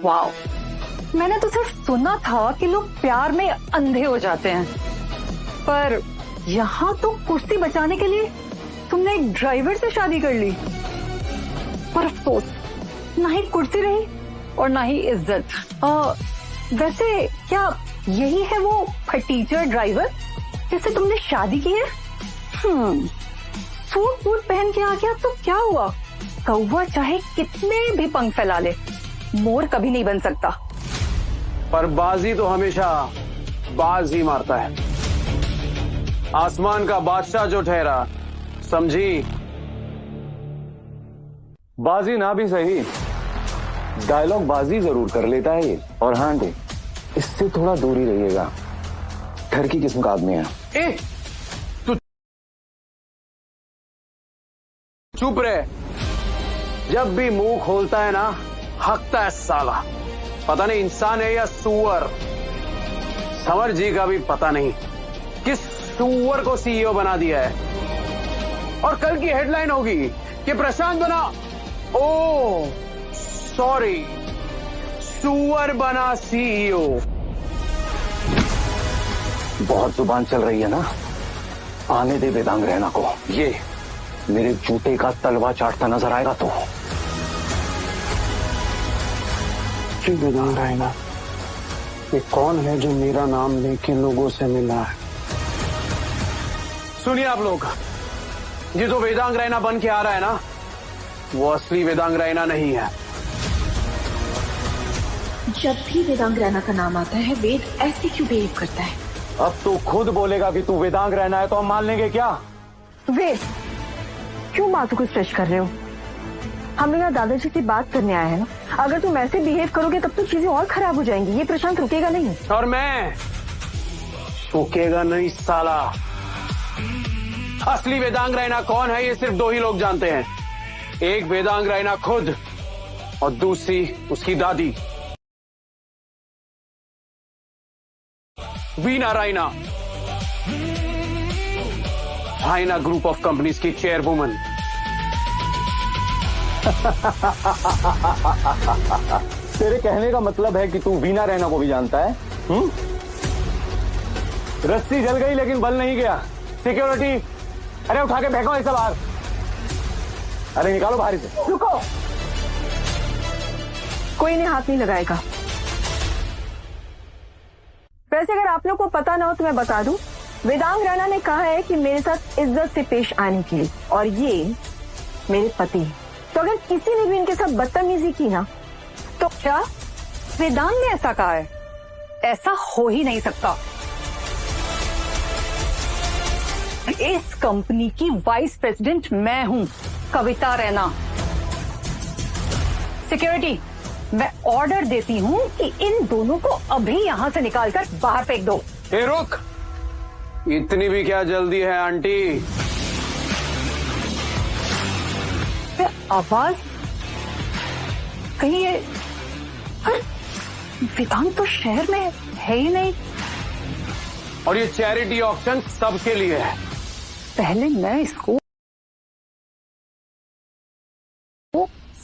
वाओ, मैंने तो सिर्फ सुना था कि लोग प्यार में अंधे हो जाते हैं, पर यहाँ तो कुर्सी बचाने के लिए तुमने एक ड्राइवर से शादी कर ली। पर अफसोस, ना ही कुर्सी रही और ना ही इज्जत। वैसे क्या यही है वो फटीचर ड्राइवर जिससे तुमने शादी की है? सूट बूट पहन के आ गया तो क्या हुआ? कौवा चाहे कितने भी पंख फैला ले, मोर कभी नहीं बन सकता। पर बाजी तो हमेशा बाज ही मारता है। आसमान का बादशाह जो ठहरा, समझी? बाजी ना भी सही, डायलॉग बाजी जरूर कर लेता है ये। और हाँ आंटी, इससे थोड़ा दूरी रहिएगा, घर की किस्म का आदमी है। तू चुप रहे। जब भी मुंह खोलता है ना, हकता है साला। पता नहीं इंसान है या सुअर। संवर जी का भी पता नहीं किस सुअर को सीईओ बना दिया है। और कल की हेडलाइन होगी कि प्रशांत बना, ओ सॉरी, सुअर बना सीईओ। बहुत जुबान चल रही है ना, आने दे वेदांग रैना को। ये मेरे जूते का तलवा चाटता नजर आएगा तो। वेदांग रैना, ये कौन है जो मेरा नाम लेके लोगों से मिला है? सुनिए आप लोग, ये जो वेदांग रैना बन के आ रहा है ना, वो असली वेदांग रैना नहीं है। जब भी वेदांग रैना का नाम आता है, वेद ऐसे क्यों बिहेव करता है? अब तू खुद बोलेगा कि तू वेदांग रैना है तो हम मान लेंगे क्या? वेद, क्यों बातों को स्ट्रेच कर रहे हो? हम लोग यहाँ दादाजी की बात करने आए हैं ना। अगर तुम ऐसे बिहेव करोगे तब तो चीजें और खराब हो जाएंगी। ये प्रशांत रुकेगा नहीं। और मैं रुकेगा नहीं साला। असली वेदांग रैना कौन है ये सिर्फ दो ही लोग जानते हैं। एक वेदांग रैना खुद और दूसरी उसकी दादी Veena Raina, Raina group of companies की चेयरवुमन। तेरे कहने का मतलब है कि तू वीना रैना को भी जानता है? रस्सी जल गई लेकिन बल नहीं गया। सिक्योरिटी, अरे उठा के फेंको इसे बाहर। अरे निकालो बाहर से। रुको, कोई ने हाथ नहीं लगाएगा। वैसे अगर आप लोग को पता ना हो तो मैं बता दूं, वेदांग रैना ने कहा है कि मेरे साथ इज्जत से पेश आने के लिए, और ये मेरे पति हैं। तो अगर किसी ने भी इनके साथ बदतमीजी की ना तो क्या वेदांग ने ऐसा कहा है? ऐसा हो ही नहीं सकता। इस कंपनी की वाइस प्रेसिडेंट मैं हूं, कविता रैना। सिक्योरिटी, मैं ऑर्डर देती हूं कि इन दोनों को अभी यहां से निकालकर बाहर फेंक दो। ए रुक, इतनी भी क्या जल्दी है आंटी? आवाज कहीं ये वेदांग तो शहर में है ही नहीं। और ये चैरिटी ऑक्शन सबके लिए है। पहले मैं इसको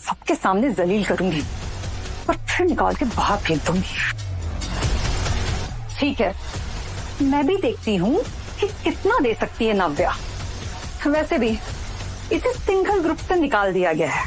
सबके सामने जलील करूंगी और फिर निकाल के बाहर फेंक दूंगी। ठीक है, मैं भी देखती हूँ कि कितना दे सकती है नव्या। वैसे भी इसे सिंगल ग्रुप से निकाल दिया गया है।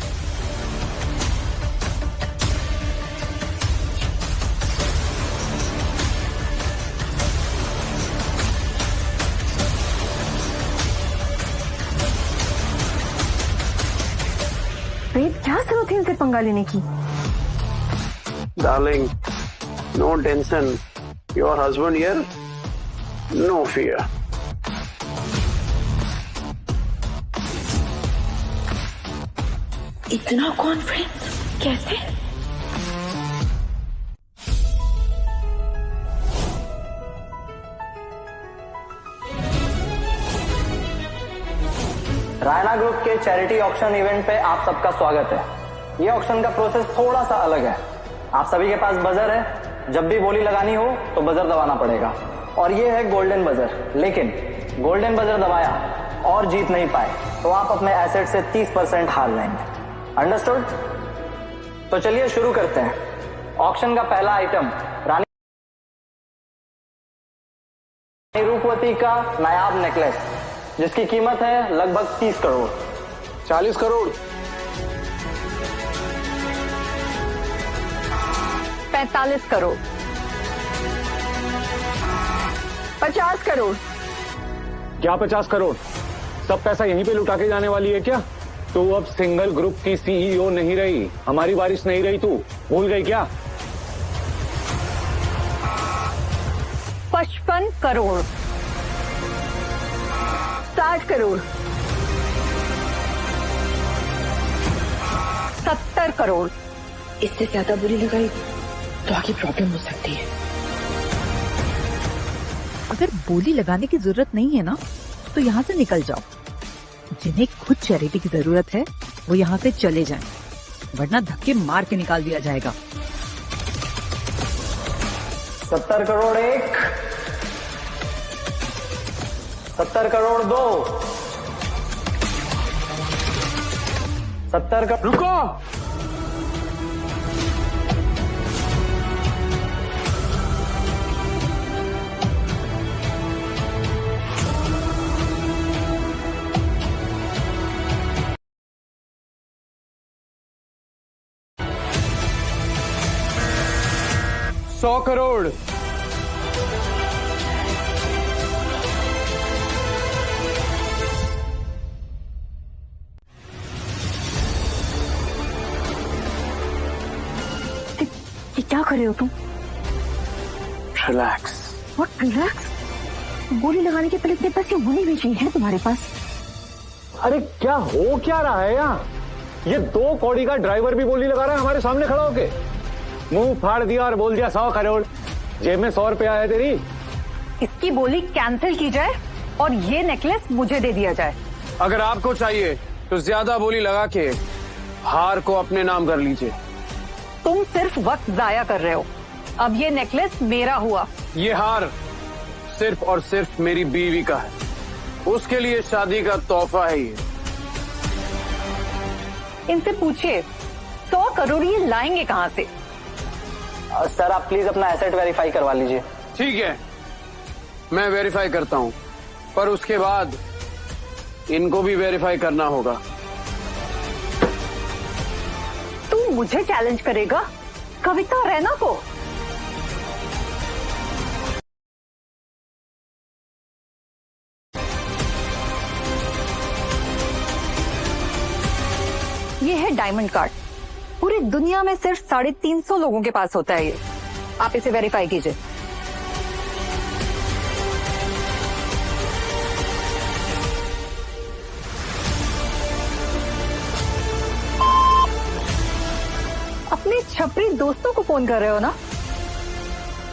वेद, क्या जरूरत है इनसे पंगा लेने की? Darling, no tension, your husband here, no fear. इतना कॉन्फिडेंस कैसे? रैना ग्रुप के चैरिटी ऑक्शन इवेंट पे आप सबका स्वागत है। ये ऑक्शन का प्रोसेस थोड़ा सा अलग है। आप सभी के पास बजर है, जब भी बोली लगानी हो तो बजर दबाना पड़ेगा। और ये है गोल्डन बजर, लेकिन गोल्डन बजर दबाया और जीत नहीं पाए तो आप अपने एसेट से 30% हार जाएंगे। अंडरस्टूड? तो चलिए शुरू करते हैं। ऑक्शन का पहला आइटम रानी रूपवती का नायाब नेकलेस, जिसकी कीमत है लगभग 30 करोड़। 40 करोड़। 45 करोड़। 50 करोड़। क्या 50 करोड़? सब पैसा यहीं पे लुटा के जाने वाली है क्या? तू अब सिंगल ग्रुप की सीईओ नहीं रही, हमारी बारिश नहीं रही, तू भूल गई क्या? 55 करोड़। 60 करोड़। 70 करोड़। इससे ज्यादा बुरी लगाई तो आगे प्रॉब्लम हो सकती है। अगर बोली लगाने की जरूरत नहीं है ना तो यहाँ से निकल जाओ। जिन्हें खुद चैरिटी की जरूरत है वो यहाँ से चले जाएं, वरना धक्के मार के निकाल दिया जाएगा। 70 करोड़ 1, 70 करोड़ 2, 70 करोड़। रुको, $100 करोड़। ये क्या कर रहे हो तुम? रिलैक्स। What relax? गोली लगाने के पहले इतने पैसे होने भी चाहिए तुम्हारे पास। अरे क्या हो क्या रहा है यहाँ? ये 2 कौड़ी का ड्राइवर भी बोली लगा रहा है हमारे सामने खड़ा होके। मुंह फाड़ दिया और बोल दिया 100 करोड़। जेब में 100 रुपया है तेरी। इसकी बोली कैंसिल की जाए और ये नेकलेस मुझे दे दिया जाए। अगर आपको चाहिए तो ज्यादा बोली लगा के हार को अपने नाम कर लीजिए। तुम सिर्फ वक्त जाया कर रहे हो। अब ये नेकलेस मेरा हुआ। ये हार सिर्फ और सिर्फ मेरी बीवी का है, उसके लिए शादी का तोहफा है ये। इनसे पूछिए 100 करोड़ ये लाएंगे कहाँ से? सर आप प्लीज अपना एसेट वेरीफाई करवा लीजिए। ठीक है, मैं वेरीफाई करता हूँ, पर उसके बाद इनको भी वेरीफाई करना होगा। तू मुझे चैलेंज करेगा कविता रैना को? ये है डायमंड कार्ड। पूरी दुनिया में सिर्फ 350 लोगों के पास होता है ये। आप इसे वेरीफाई कीजिए। अपने छपरी दोस्तों को फोन कर रहे हो ना?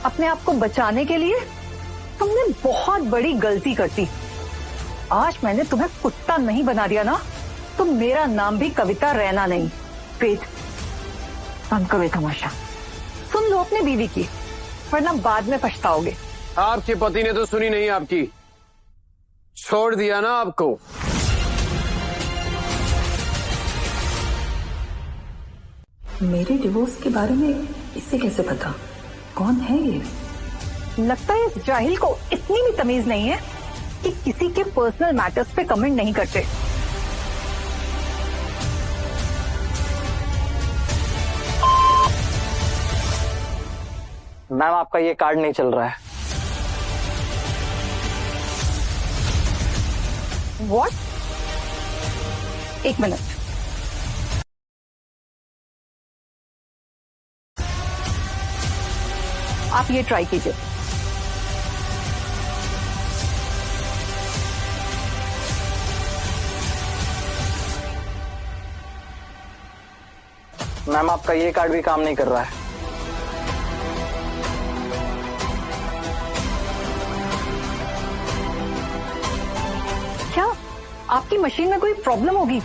अपने आप को बचाने के लिए तुमने बहुत बड़ी गलती कर दी। आज मैंने तुम्हें कुत्ता नहीं बना दिया ना, तो मेरा नाम भी कविता रैना नहीं। वेद, बंद करो ये तमाशा। सुन लो अपने बीवी की, वरना बाद में पछताओगे। आपके पति ने तो सुनी नहीं आपकी, छोड़ दिया ना आपको। मेरे डिवोर्स के बारे में इससे कैसे पता? कौन है ये? लगता है इस जाहिल को इतनी भी तमीज नहीं है कि किसी के पर्सनल मैटर्स पे कमेंट नहीं करते। मैम आपका ये कार्ड नहीं चल रहा है। व्हाट? एक मिनट। आप ये ट्राई कीजिए। मैम आपका ये कार्ड भी काम नहीं कर रहा है। क्या आपकी मशीन में कोई प्रॉब्लम होगी?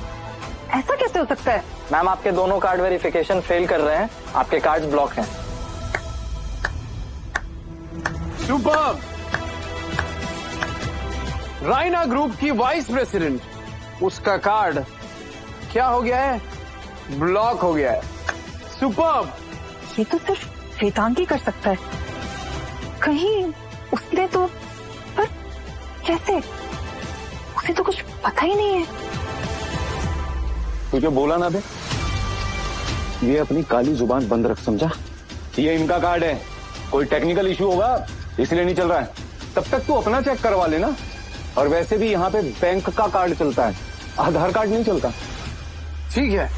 ऐसा कैसे हो सकता है? मैम आपके दोनों कार्ड वेरिफिकेशन फेल कर रहे हैं, आपके कार्ड्स ब्लॉक हैं। सुपर्ब! रायना ग्रुप की वाइस प्रेसिडेंट, उसका कार्ड क्या हो गया है? ब्लॉक हो गया है। सुपर्ब! ये तो सिर्फ वेदांत ही कर सकता है। कहीं उसने तो, पर कैसे? उसे तो कुछ पता ही नहीं है। तुझे बोला ना बे, ये अपनी काली जुबान बंद रख, समझा? ये इनका कार्ड है, कोई टेक्निकल इशू होगा इसलिए नहीं चल रहा है। तब तक तू अपना चेक करवा लेना। और वैसे भी यहाँ पे बैंक का कार्ड चलता है, आधार कार्ड नहीं चलता। ठीक है।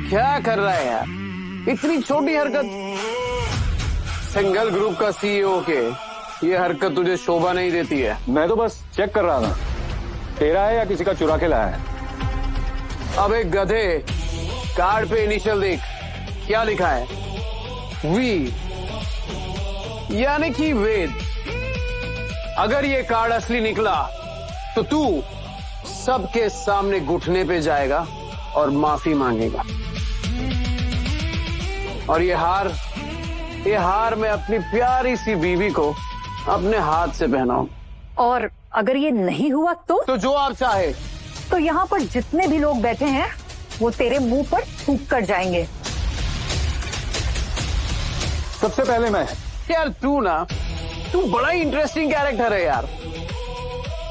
क्या कर रहा है यार? इतनी छोटी हरकत। सिंगल ग्रुप का सीईओ के ये हरकत तुझे शोभा नहीं देती है। मैं तो बस चेक कर रहा था, तेरा है या किसी का चुरा के लाया है। अब एक गधे, कार्ड पे इनिशियल देख, क्या लिखा है? वी, यानी कि वेद। अगर ये कार्ड असली निकला तो तू सबके सामने घुटने पे जाएगा और माफी मांगेगा। और ये हार मैं अपनी प्यारी सी बीवी को अपने हाथ से पहनाऊं। और अगर ये नहीं हुआ तो जो आप चाहे। तो यहाँ पर जितने भी लोग बैठे हैं वो तेरे मुंह पर थूक कर जाएंगे। सबसे पहले मैं। यार तू बड़ा ही इंटरेस्टिंग कैरेक्टर है यार।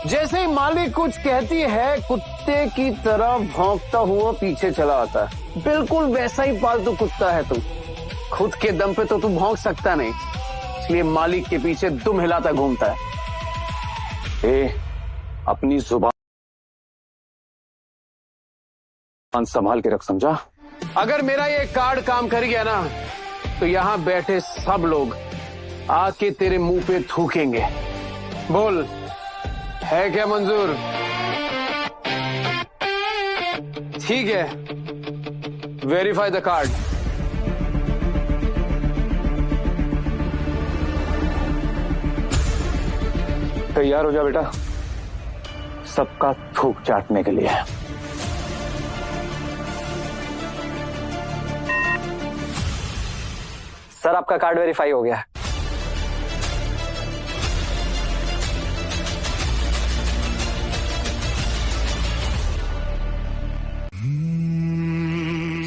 जैसे ही मालिक कुछ कहती है, कुत्ते की तरह भौंकता हुआ पीछे चला आता है। बिल्कुल वैसा ही पालतू कुत्ता है तू। खुद के दम पे तो तू भौंक सकता नहीं, इसलिए मालिक के पीछे दुम हिलाता घूमता है। अपनी जुबान संभाल के रख, समझा? अगर मेरा ये कार्ड काम कर गया ना, तो यहाँ बैठे सब लोग आके तेरे मुंह पे थूकेंगे। बोल, है क्या मंजूर? ठीक है, वेरीफाई द कार्ड। तैयार हो जा बेटा, सबका थूक चाटने के लिए। सर, आपका कार्ड वेरीफाई हो गया।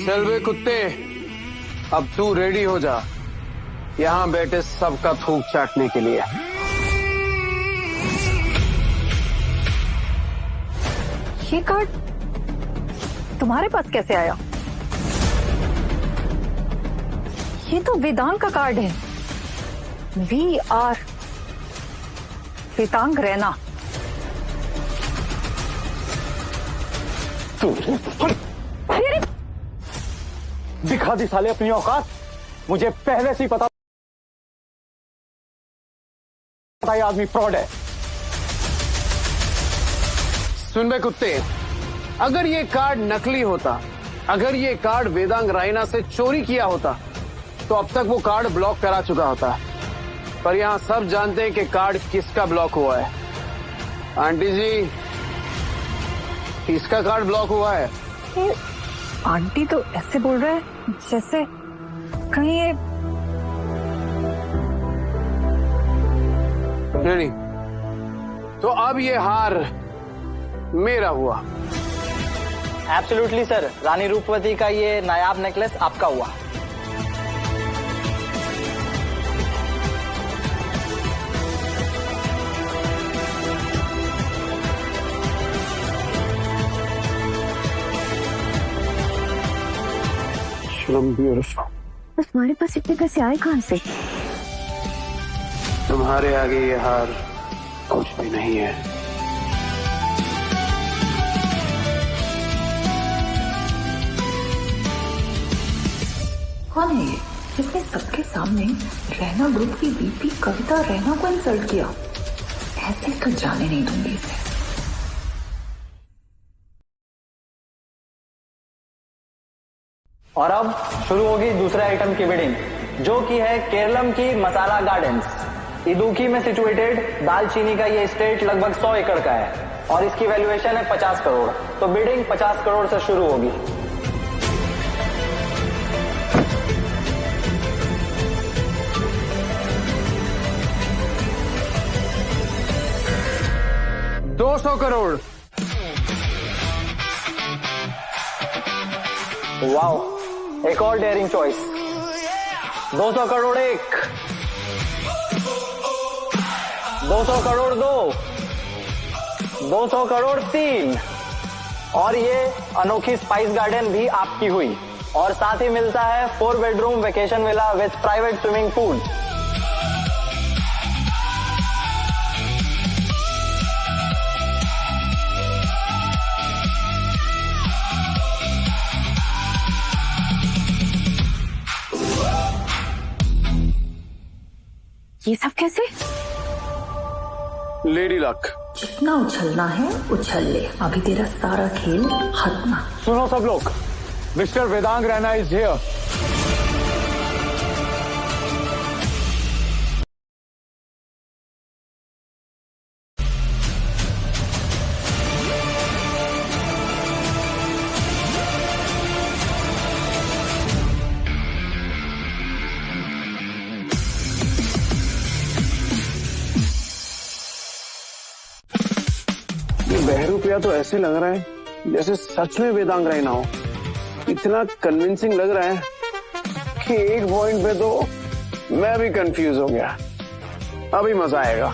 चल बे कुत्ते, अब तू रेडी हो जा, यहाँ बैठे सबका थूक चाटने के लिए। ये कार्ड तुम्हारे पास कैसे आया? ये तो वेदांग का कार्ड है। VR वेदांग रैना। दिखा दी साले अपनी औकात। मुझे पहले से ही पता ये आदमी फ्रॉड है। सुन बे कुत्ते, अगर ये कार्ड नकली होता, अगर ये कार्ड वेदांग रायना से चोरी किया होता, तो अब तक वो कार्ड ब्लॉक करा चुका होता। पर यहाँ सब जानते हैं कि कार्ड किसका ब्लॉक हुआ है। आंटी जी, किसका कार्ड ब्लॉक हुआ है? आंटी तो ऐसे बोल रहा है जैसे कहीं ये नहीं। तो अब ये हार मेरा हुआ। एब्सोल्युटली सर, रानी रूपवती का ये नायाब नेकलेस आपका हुआ। तुम्हारे पास इतने पैसे आए कहाँ से? तुम्हारे आगे ये हार कुछ भी नहीं है। कौन है ये जिसने सबके सामने रैना ग्रुप की वीपी कविता रैना को इंसल्ट किया? ऐसे तो जाने नहीं दूंगी इसे। और अब शुरू होगी दूसरे आइटम की बिडिंग, जो कि है केरलम की मसाला गार्डन्स। इदुकी में सिचुएटेड दालचीनी का ये स्टेट लगभग 100 एकड़ का है। और इसकी वैल्यूएशन है 50 करोड़। तो बिडिंग 50 करोड़ से शुरू होगी। $200 करोड़। वाओ, एक और डेयरिंग चॉइस। 200 करोड़ 1, 200 करोड़ 2, 200 करोड़ 3, और ये अनोखी स्पाइस गार्डन भी आपकी हुई। और साथ ही मिलता है 4 bedroom vacation villa with private swimming pool. ये सब कैसे? Lady luck. जितना उछलना है उछल ले, अभी तेरा सारा खेल खत्म। सुनो सब लोग, mister Vedang Raina is here. बहरूपिया तो ऐसे लग रहा है जैसे सच में वेदांग रैना हो। इतना कन्विंसिंग लग रहा है कि एक पॉइंट पे तो मैं भी कंफ्यूज हो गया। अभी मजा आएगा।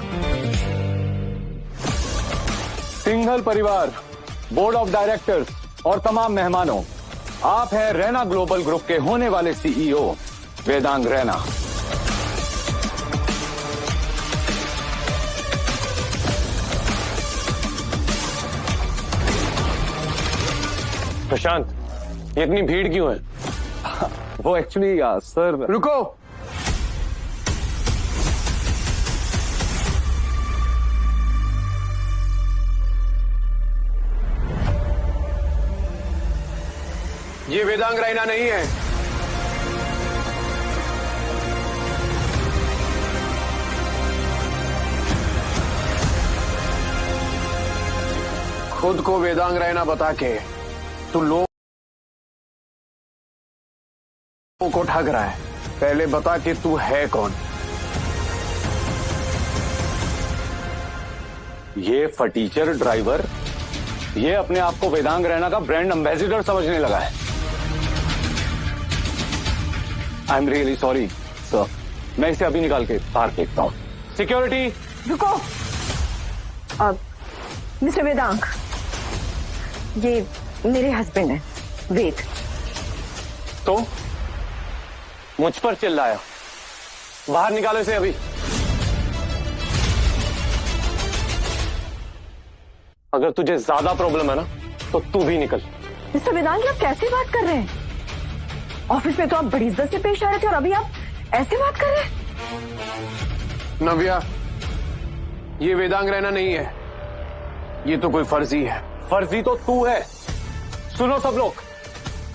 सिंघल परिवार, बोर्ड ऑफ डायरेक्टर्स और तमाम मेहमानों, आप हैं रैना ग्लोबल ग्रुप के होने वाले सीईओ वेदांग रैना। प्रशांत, ये इतनी भीड़ क्यों है? वो एक्चुअली सर। रुको, ये वेदांग रैना नहीं है। खुद को वेदांग रैना बता के तू लोगों को ठग रहा है। पहले बता कि तू है कौन। ये फटीचर ड्राइवर, ये अपने आप को वेदांग रैना का ब्रांड एम्बेसडर समझने लगा है। I am really sorry sir, मैं इसे अभी निकाल के बाहर फेंकता हूँ। सिक्योरिटी, रुको। अब मिस्टर वेदांग, ये मेरे हस्बैंड है वेद। तो मुझ पर चिल्लाया, बाहर निकालो इसे अभी। अगर तुझे ज्यादा प्रॉब्लम है ना तो तू भी निकल। मिस्टर वेदांग, आप कैसे बात कर रहे हैं? ऑफिस में तो आप बड़ी इज्जत से पेश आ रहे थे और अभी आप ऐसे बात कर रहे हैं? नव्या, ये वेदांग रैना नहीं है, ये तो कोई फर्जी है। फर्जी तो तू है। सुनो सब लोग,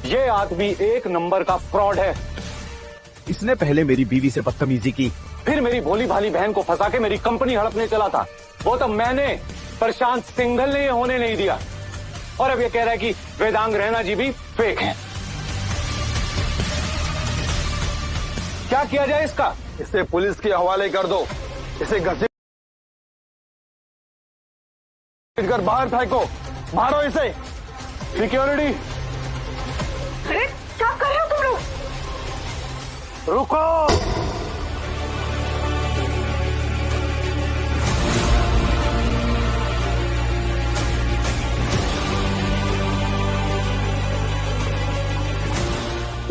ये आदमी एक नंबर का फ्रॉड है। इसने पहले मेरी बीवी से बदतमीजी की, फिर मेरी भोली भाली बहन को फंसा के मेरी कंपनी हड़पने चला था। वो तो मैंने, प्रशांत सिंघल ने ये होने नहीं दिया। और अब ये कह रहा है कि वेदांग रैना जी भी फेक हैं। क्या किया जाए इसका? इसे पुलिस के हवाले कर दो। इसे घसीट कर बाहर फेंको। मारो इसे। सिक्योरिटी, अरे क्या कर रहे हो तुम लोग? रुको।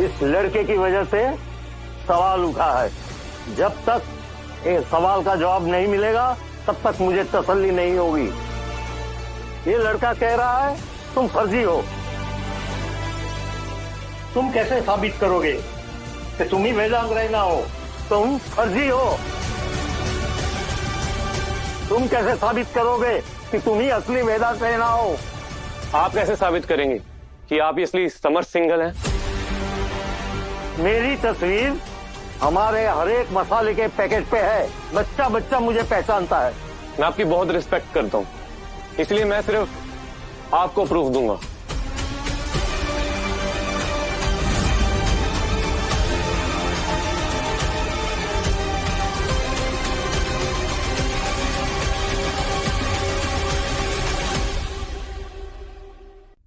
इस लड़के की वजह से सवाल उठा है। जब तक इस सवाल का जवाब नहीं मिलेगा तब तक मुझे तसल्ली नहीं होगी। ये लड़का कह रहा है तुम फर्जी हो। तुम कैसे साबित करोगे कि तुम ही वेदांग रैना हो? तुम फर्जी हो। तुम कैसे साबित करोगे कि तुम ही असली वेदांग रैना हो? आप कैसे साबित करेंगे कि आप असली समर सिंघल हैं? मेरी तस्वीर हमारे हर एक मसाले के पैकेट पे है। बच्चा बच्चा मुझे पहचानता है। मैं आपकी बहुत रिस्पेक्ट करता हूँ, इसलिए मैं सिर्फ आपको प्रूफ दूंगा।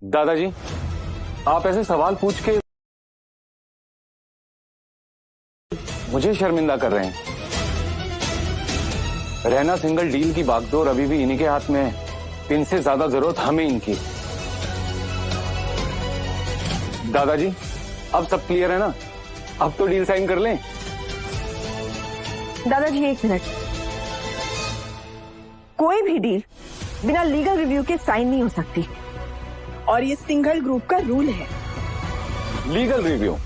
दादाजी, आप ऐसे सवाल पूछ के मुझे शर्मिंदा कर रहे हैं। रैना सिंगल डील की बागडोर अभी भी इन्हीं के हाथ में है। इनसे ज्यादा जरूरत हमें इनकी। दादाजी, अब सब क्लियर है ना? अब तो डील साइन कर लें। दादाजी एक मिनट, कोई भी डील बिना लीगल रिव्यू के साइन नहीं हो सकती, और ये सिंगल ग्रुप का रूल है। Legal review?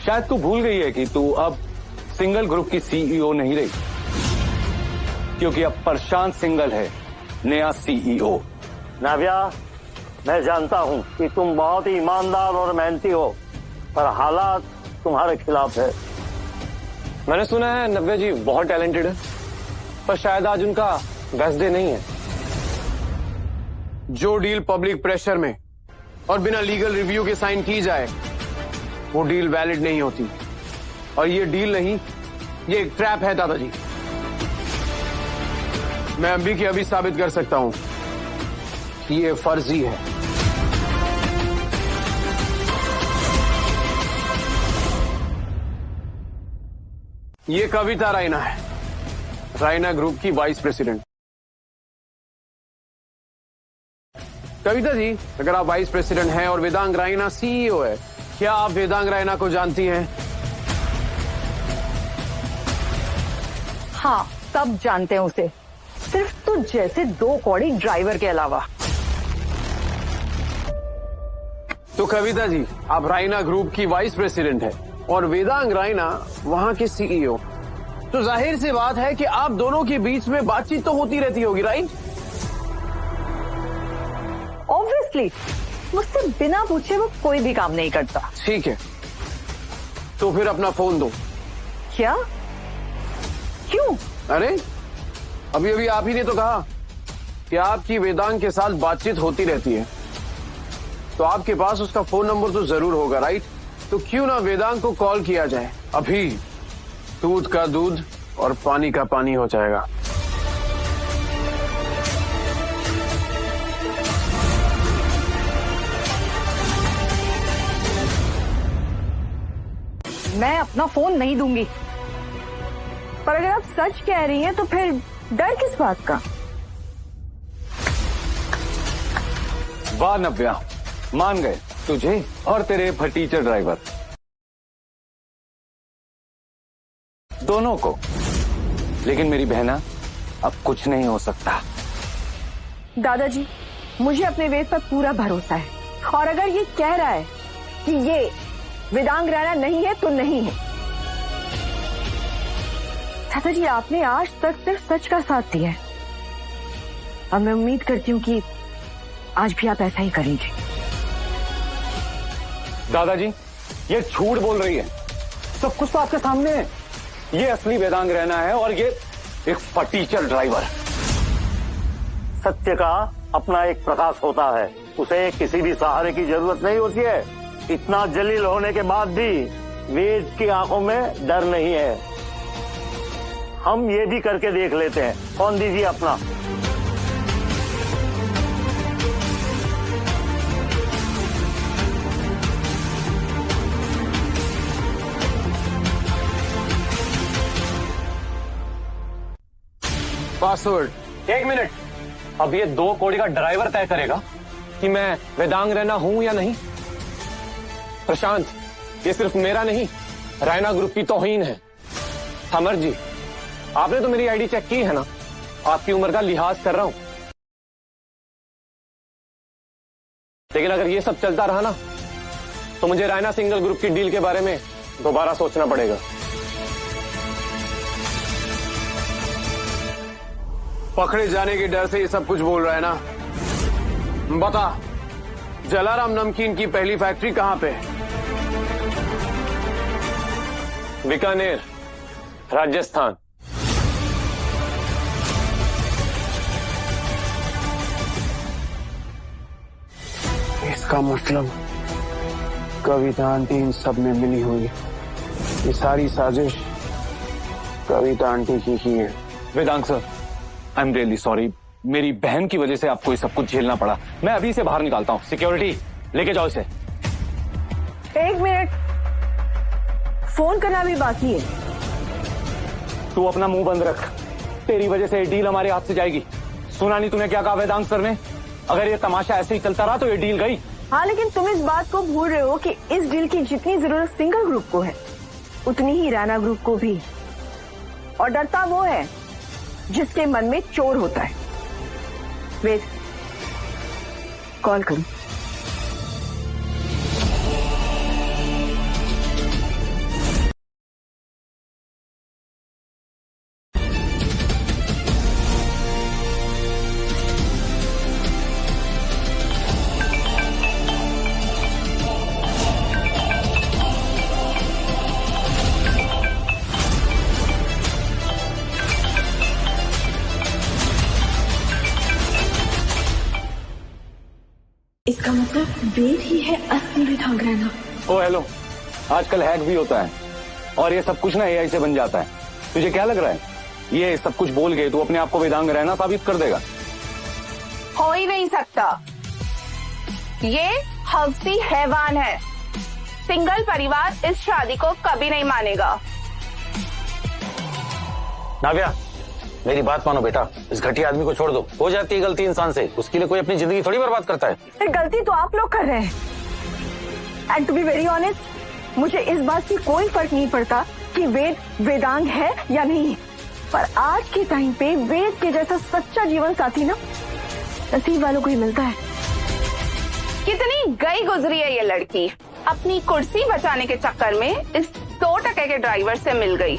शायद तू भूल गई है कि तू अब सिंगल ग्रुप की सीईओ नहीं रही, क्योंकि अब प्रशांत सिंगल है नया सीईओ। नाव्या, मैं जानता हूं कि तुम बहुत ही ईमानदार और मेहनती हो, पर हालात तुम्हारे खिलाफ है। मैंने सुना है नव्या जी बहुत टैलेंटेड है, पर शायद आज उनका बेस्ट डे नहीं है। जो डील पब्लिक प्रेशर में और बिना लीगल रिव्यू के साइन की जाए, वो डील वैलिड नहीं होती। और ये डील नहीं, ये एक ट्रैप है दादाजी। मैं अभी के अभी साबित कर सकता हूं कि ये फर्जी है। ये कविता रायना है, रायना ग्रुप की वाइस प्रेसिडेंट। कविता जी, अगर आप वाइस प्रेसिडेंट हैं और वेदांग रायना सीईओ है, क्या आप वेदांग रायना को जानती हैं? हाँ, सब जानते हैं उसे, सिर्फ तो जैसे दो कौड़ी ड्राइवर के अलावा। तो कविता जी, आप रायना ग्रुप की वाइस प्रेसिडेंट है और वेदांग रायना वहां के सीईओ, तो जाहिर सी बात है कि आप दोनों के बीच में बातचीत तो होती रहती होगी, राइट? ऑब्वियसली, मुझसे बिना पूछे वो कोई भी काम नहीं करता। ठीक है, तो फिर अपना फोन दो। क्या? क्यों? अरे अभी अभी आप ही ने तो कहा कि आपकी वेदांग के साथ बातचीत होती रहती है, तो आपके पास उसका फोन नंबर तो जरूर होगा, राइट? तो क्यों ना वेदांग को कॉल किया जाए। अभी दूध का दूध और पानी का पानी हो जाएगा। मैं अपना फोन नहीं दूंगी। पर अगर आप सच कह रही हैं तो फिर डर किस बात का? वाह नव्या, मान गए तुझे और तेरे फटीचर ड्राइवर दोनों को। लेकिन मेरी बहना, अब कुछ नहीं हो सकता। दादाजी, मुझे अपने वेद पर पूरा भरोसा है, और अगर ये कह रहा है कि ये वेदांग रायना नहीं है तो नहीं है। दादाजी, आपने आज तक सिर्फ सच का साथ दिया है, और मैं उम्मीद करती हूँ कि आज भी आप ऐसा ही करेंगे। दादाजी, ये झूठ बोल रही है। सब कुछ तो आपके सामने है। ये असली वेदांग रायना है और ये एक फटीचर ड्राइवर। सत्य का अपना एक प्रकाश होता है, उसे किसी भी सहारे की जरूरत नहीं होती है। इतना जलील होने के बाद भी वेद की आंखों में डर नहीं है। हम ये भी करके देख लेते हैं। कौन दीजिए अपना। पासवर्ड। एक मिनट, अब ये 2 कौड़ी का ड्राइवर तय करेगा कि मैं वेदांग रायना हूं या नहीं। प्रशांत, ये सिर्फ मेरा नहीं, रायना ग्रुप की तौहीन है। समर जी, आपने तो मेरी आईडी चेक की है ना, आपकी उम्र का लिहाज कर रहा हूं। लेकिन अगर ये सब चलता रहा ना, तो मुझे रायना सिंगल ग्रुप की डील के बारे में दोबारा सोचना पड़ेगा। पकड़े जाने के डर से ये सब कुछ बोल रहा है ना। बता, जलाराम नमकीन की पहली फैक्ट्री कहां पे है? बीकानेर, राजस्थान। इसका मतलब कविता आंटी इन सब में मिली हुई। ये सारी साजिश कविता आंटी की ही है। Vedang sir, I am really sorry. मेरी बहन की वजह से आपको ये सब कुछ झेलना पड़ा। मैं अभी इसे बाहर निकालता हूँ। सिक्योरिटी, लेके जाओ इसे। एक मिनट, फोन करना भी बाकी है। तू अपना मुंह बंद रख। तेरी वजह से ये डील हमारे हाथ से जाएगी। सुना नहीं तूने क्या कहा वेदांग सर ने? अगर ये तमाशा ऐसे ही चलता रहा तो ये डील गई। हाँ, लेकिन तुम इस बात को भूल रहे हो कि इस डील की जितनी जरूरत सिंगल ग्रुप को है उतनी ही रैना ग्रुप को भी। और डरता वो है जिसके मन में चोर होता है। वेद, कॉल करूं? इसका मतलब वेद ही है असली वेदांग रैना। ओ हेलो, आजकल हैक भी होता है और ये सब कुछ ना एआई से बन जाता है। तुझे क्या लग रहा है ये सब कुछ बोल के तू अपने आप को वेदांग रैना साबित कर देगा? हो ही नहीं सकता। ये हवसी हैवान है। सिंगल परिवार इस शादी को कभी नहीं मानेगा। नाव्या, मेरी बात मानो बेटा। इस घटिया आदमी को छोड़ दो। हो जाती है गलती इंसान से, उसके लिए कोई अपनी जिंदगी थोड़ी बर्बाद करता है। गलती तो आप लोग कर रहे हैं। And to be very honest, मुझे इस बात से कोई फर्क नहीं पड़ता कि वेद वेदांग है या नहीं। पर आज के टाइम पे वेद के जैसा सच्चा जीवन साथी ना नसीब वालों को ही मिलता है। कितनी गई गुजरी है ये लड़की। अपनी कुर्सी बचाने के चक्कर में इस 100 टके के ड्राइवर से मिल गई।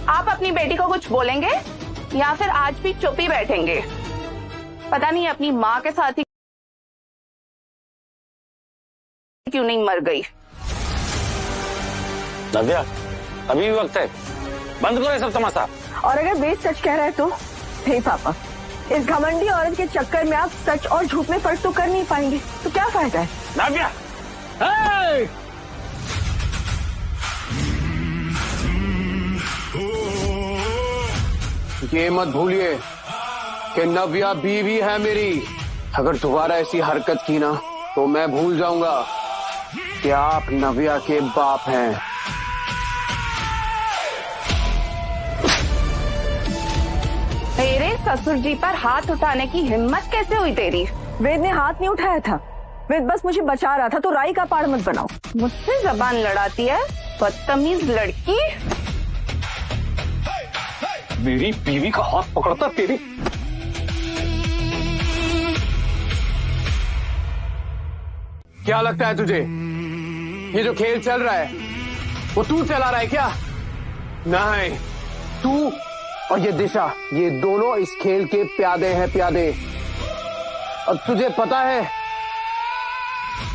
आप अपनी बेटी को कुछ बोलेंगे या फिर आज भी चुप ही बैठेंगे? पता नहीं अपनी माँ के साथ ही क्यों नहीं मर गई। नव्या, अभी भी वक्त है। बंद करो ये सब तमाशा। और अगर वेद सच कह रहा है तो हे पापा, इस घमंडी औरत के चक्कर में आप सच और झूठ में फर्क तो कर नहीं पाएंगे, तो क्या फायदा है? नव्या, ये मत भूलिए कि नव्या बीवी है मेरी। अगर दोबारा ऐसी हरकत की ना तो मैं भूल जाऊंगा कि आप नव्या के बाप हैं। तेरे ससुर जी पर हाथ उठाने की हिम्मत कैसे हुई तेरी? वेद ने हाथ नहीं उठाया था। वेद बस मुझे बचा रहा था, तो राई का पाड़ मत बनाओ। मुझसे जबान लड़ाती है, बदतमीज लड़की। मेरी बीवी का हाथ पकड़ता तेरी। क्या लगता है तुझे ये जो खेल चल रहा है वो तू चला रहा है क्या? नहीं, तू और ये दिशा, ये दोनों इस खेल के प्यादे हैं, प्यादे। और तुझे पता है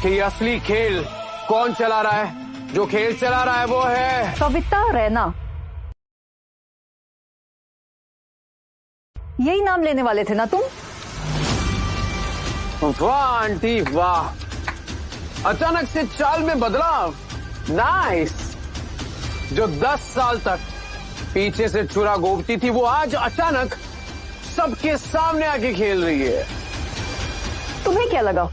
कि ये असली खेल कौन चला रहा है? जो खेल चला रहा है वो है कविता रैना। यही नाम लेने वाले थे ना तुम? वाह आंटी वाह, अचानक से चाल में बदलाव। नाइस। जो 10 साल तक पीछे से चुरा घोंपती थी वो आज अचानक सबके सामने आके खेल रही है। तुम्हें क्या लगा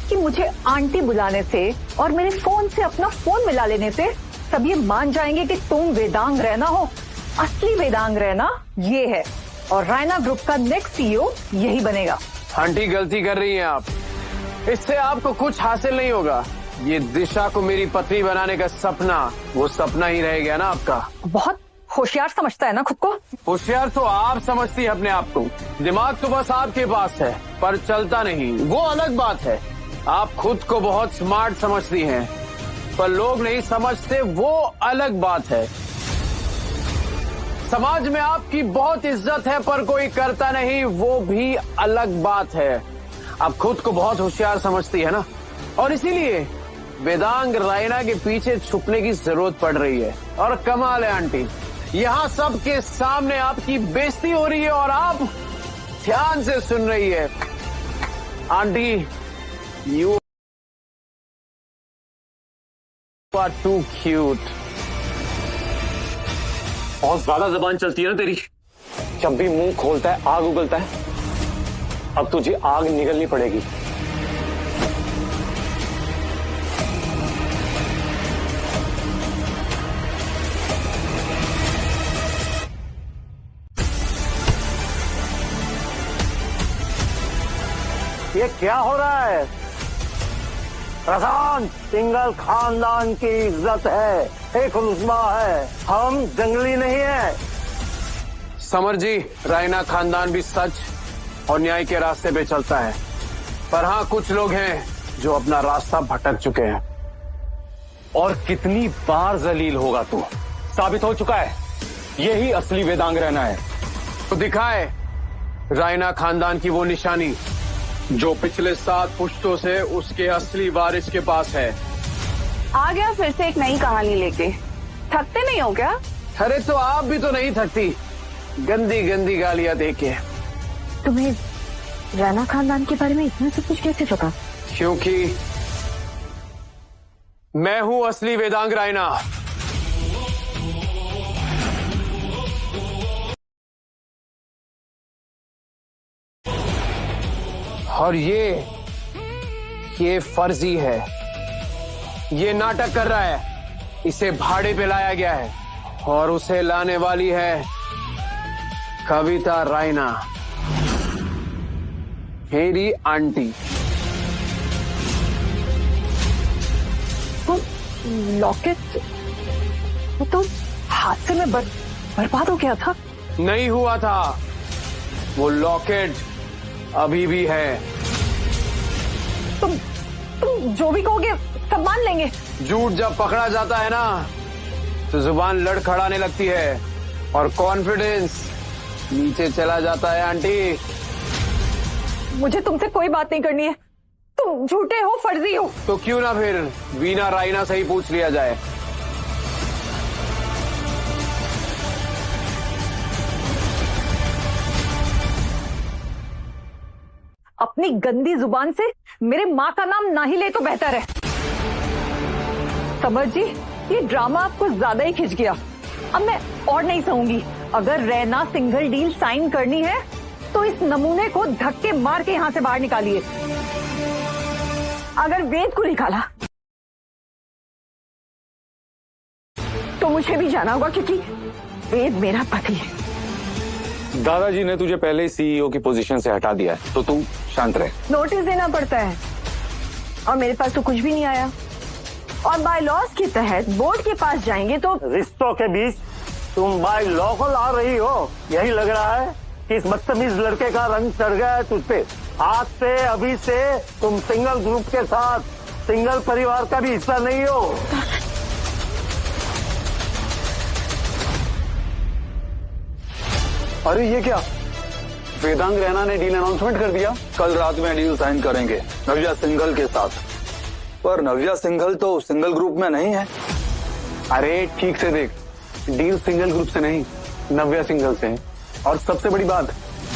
कि मुझे आंटी बुलाने से और मेरे फोन से अपना फोन मिला लेने से सब ये मान जाएंगे कि तुम वेदांग रैना हो? असली वेदांग रैना ये है और रैना ग्रुप का नेक्स्ट सीईओ यही बनेगा। आंटी गलती कर रही हैं आप। इससे आपको कुछ हासिल नहीं होगा। ये दिशा को मेरी पत्नी बनाने का सपना वो सपना ही रह गया ना आपका। बहुत होशियार समझता है ना खुद को? होशियार तो आप समझती है अपने आप को। दिमाग तो बस आपके पास है पर चलता नहीं, वो अलग बात है। आप खुद को बहुत स्मार्ट समझती हैं पर लोग नहीं समझते, वो अलग बात है। समाज में आपकी बहुत इज्जत है पर कोई करता नहीं, वो भी अलग बात है। आप खुद को बहुत होशियार समझती है ना, और इसीलिए वेदांग रैना के पीछे छुपने की जरूरत पड़ रही है। और कमाल है आंटी, यहाँ सबके सामने आपकी बेइज्जती हो रही है और आप ध्यान से सुन रही है। Aunty, you are too cute. बहुत ज्यादा जबान चलती है ना तेरी। जब भी मुंह खोलता है आग उगलता है। अब तुझे आग निगलनी पड़ेगी। ये क्या हो रहा है? प्रधान, सिंघल खानदान की इज्जत है, एक रुतबा है, हम जंगली नहीं है। समर जी, रायना खानदान भी सच और न्याय के रास्ते पे चलता है, पर हाँ कुछ लोग हैं जो अपना रास्ता भटक चुके हैं। और कितनी बार जलील होगा तू? साबित हो चुका है यही असली वेदांग रैना है। तो दिखाए रायना खानदान की वो निशानी जो पिछले 7 पुश्तों से उसके असली वारिस के पास है। आ गया फिर से एक नई कहानी लेके। थकते नहीं हो क्या? अरे तो आप भी तो नहीं थकती गंदी गंदी गालियां देके। तुम्हें रैना खानदान के बारे में इतना सब कुछ कैसे पता? क्योंकि मैं हूं असली वेदांग रायना। और ये फर्जी है, ये नाटक कर रहा है, इसे भाड़े पे लाया गया है और उसे लाने वाली है कविता रायना, मेरी आंटी। लॉकेट वो तो हादसे में बर्बाद हो गया था। नहीं हुआ था, वो लॉकेट अभी भी है। तुम जो भी कहोगे सब मान लेंगे। झूठ जब पकड़ा जाता है ना तो जुबान लड़खड़ाने लगती है और कॉन्फिडेंस नीचे चला जाता है। आंटी, मुझे तुमसे कोई बात नहीं करनी है। तुम झूठे हो, फर्जी हो। तो क्यों ना फिर वीना रायना से ही पूछ लिया जाए। अपनी गंदी जुबान से मेरे माँ का नाम ना ही ले तो बेहतर है। समर जी, ये ड्रामा आपको ज्यादा ही खिंच गया। अब मैं और नहीं सहूंगी। अगर रैना सिंगल डील साइन करनी है तो इस नमूने को धक्के मार के यहाँ से बाहर निकालिए। अगर वेद को निकाला तो मुझे भी जाना होगा, क्योंकि वेद मेरा पति है। दादाजी ने तुझे पहले ही सीईओ की पोजीशन से हटा दिया है, तो तू शांत रहे। नोटिस देना पड़ता है और मेरे पास तो कुछ भी नहीं आया। और बाय लॉस के तहत बोर्ड के पास जाएंगे तो रिश्तों के बीच तुम बाय लॉ को ला रही हो। यही लग रहा है कि इस बदतमीज लड़के का रंग चढ़ गया है तुझ पे। आज से, अभी से तुम सिंगल ग्रुप के साथ सिंगल परिवार का भी हिस्सा नहीं हो। अरे ये क्या, वेदांग रैना ने डील अनाउंसमेंट कर दिया। कल रात में डील साइन करेंगे नव्या सिंघल के साथ। पर नव्या सिंघल तो सिंगल ग्रुप में नहीं है। अरे ठीक से देख, डील सिंगल ग्रुप से नहीं, नव्या सिंघल से है। और सबसे बड़ी बात,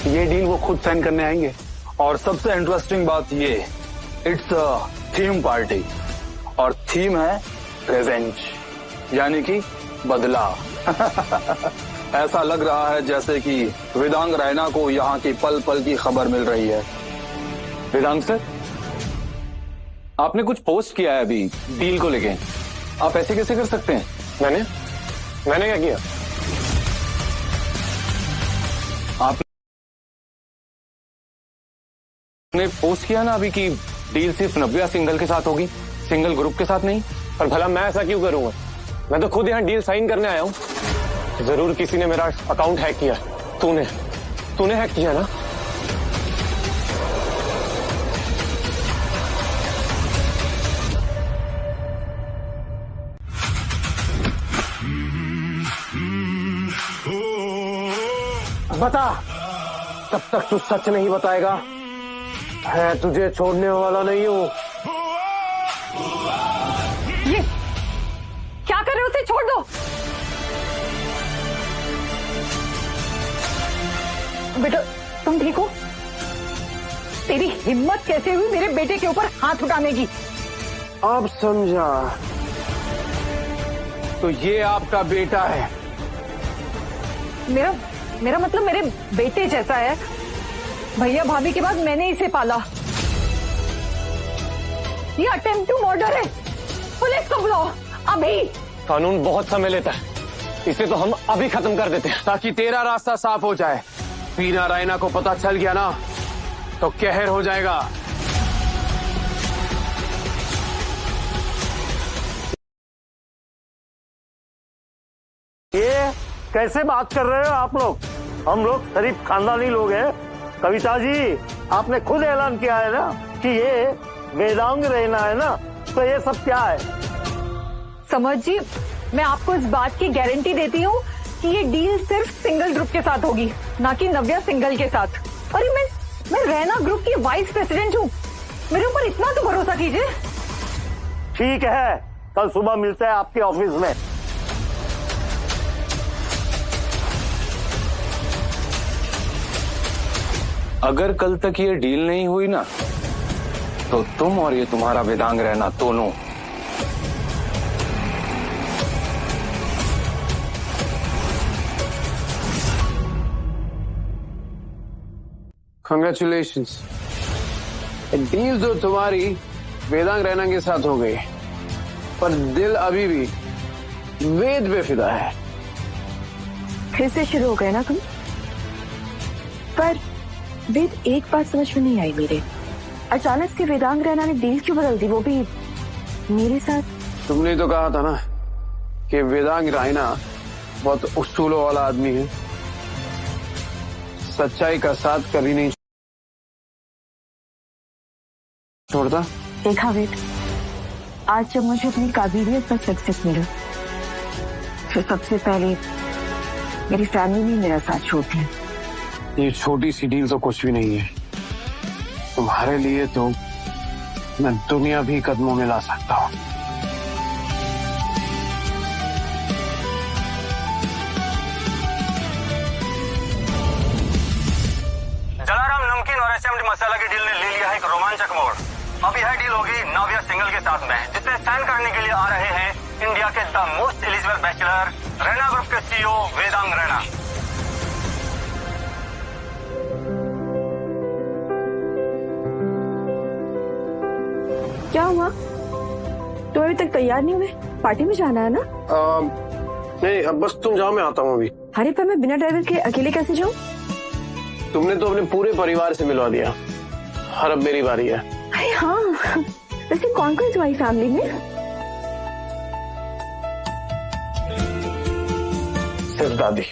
ये डील वो खुद साइन करने आएंगे। और सबसे इंटरेस्टिंग बात ये, इट्स अ थीम पार्टी और थीम है रिवेंज, यानी कि बदला। ऐसा लग रहा है जैसे कि वेदांग रैना को यहाँ की पल पल की खबर मिल रही है। वेदांग सर, आपने कुछ पोस्ट किया है अभी डील को लेके। आप ऐसे कैसे कर सकते हैं? मैंने क्या किया? आपने पोस्ट किया ना अभी कि डील सिर्फ नव्या सिंघल के साथ होगी, सिंगल ग्रुप के साथ नहीं। पर भला मैं ऐसा क्यों करूंगा? मैं तो खुद यहाँ डील साइन करने आया हूँ। जरूर किसी ने मेरा अकाउंट हैक किया। तूने हैक किया ना? बता, तब तक तू सच नहीं बताएगा, मैं तुझे छोड़ने वाला नहीं हूँ। ये क्या कर रहे हो? उसे छोड़ दो। बेटा, तुम ठीक हो? तेरी हिम्मत कैसे हुई मेरे बेटे के ऊपर हाथ उठाने की? अब समझा, तो ये आपका बेटा है। मेरा मतलब मेरे बेटे जैसा है। भैया भाभी के बाद मैंने इसे पाला। ये अटेम्प्ट टू मर्डर है। पुलिस को बुलाओ अभी। कानून बहुत समय लेता है, इसे तो हम अभी खत्म कर देते हैं ताकि तेरा रास्ता साफ हो जाए। वीना रैना को पता चल गया ना तो कहर हो जाएगा। ये कैसे बात कर रहे हो आप लोग? हम लोग शरीफ खानदानी लोग हैं। कविता जी, आपने खुद ऐलान किया है ना कि ये वेदांग रैना है ना, तो ये सब क्या है? समझ जी, मैं आपको इस बात की गारंटी देती हूँ कि ये डील सिर्फ सिंगल ग्रुप के साथ होगी, ना कि नव्या सिंगल के साथ। अरे मैं रैना ग्रुप की वाइस प्रेसिडेंट हूँ, मेरे ऊपर इतना तो भरोसा कीजिए। ठीक है, कल सुबह मिलते हैं आपके ऑफिस में। अगर कल तक ये डील नहीं हुई ना तो तुम और ये तुम्हारा वेदांग रैना दोनों कंग्रेचुलेशंस। डील तो तुम्हारी वेदांग रैना के साथ हो गई, पर दिल अभी भी वेद पे फिदा है। फिर से शुरू हो गए ना तुम? पर वेद, एक बात समझ में नहीं आई मेरे। अचानक से वेदांग रैना ने डील क्यों बदल दी, वो भी मेरे साथ? तुमने तो कहा था ना कि वेदांग रैना बहुत उसूलों वाला आदमी है, सच्चाई का साथ कभी नहीं छोड़ता। देखा वेद, आज जब मुझे अपनी काबिलियत पर सक्सेस मिला तो सबसे पहले मेरी फैमिली ने मेरा साथ छोड़ दिया। ये छोटी सी डील तो कुछ भी नहीं है। तुम्हारे लिए तो मैं दुनिया भी कदमों में ला सकता हूँ। जलाराम नमकीन और एसएमडी मसाला की डील ने ले लिया है एक रोमांचक मोड़। अब यह डील होगी नव्या सिंगल के साथ में, जिससे स्टैंड करने के लिए आ रहे हैं इंडिया के the most eligible bachelor Raina group के सीईओ वेदांग रैना। क्या हुआ? तुम अभी तक तैयार नहीं हुए? पार्टी में जाना है ना? नहीं, अब बस तुम जाओ, मैं आता हूँ अभी। अरे पर मैं बिना ड्राइवर के अकेले कैसे जाऊँ? तुमने तो अपने पूरे परिवार से मिलवा दिया, और अब मेरी बारी है। अरे हाँ, वैसे कौन कौन तुम्हारी फैमिली में? सिर्फ दादी,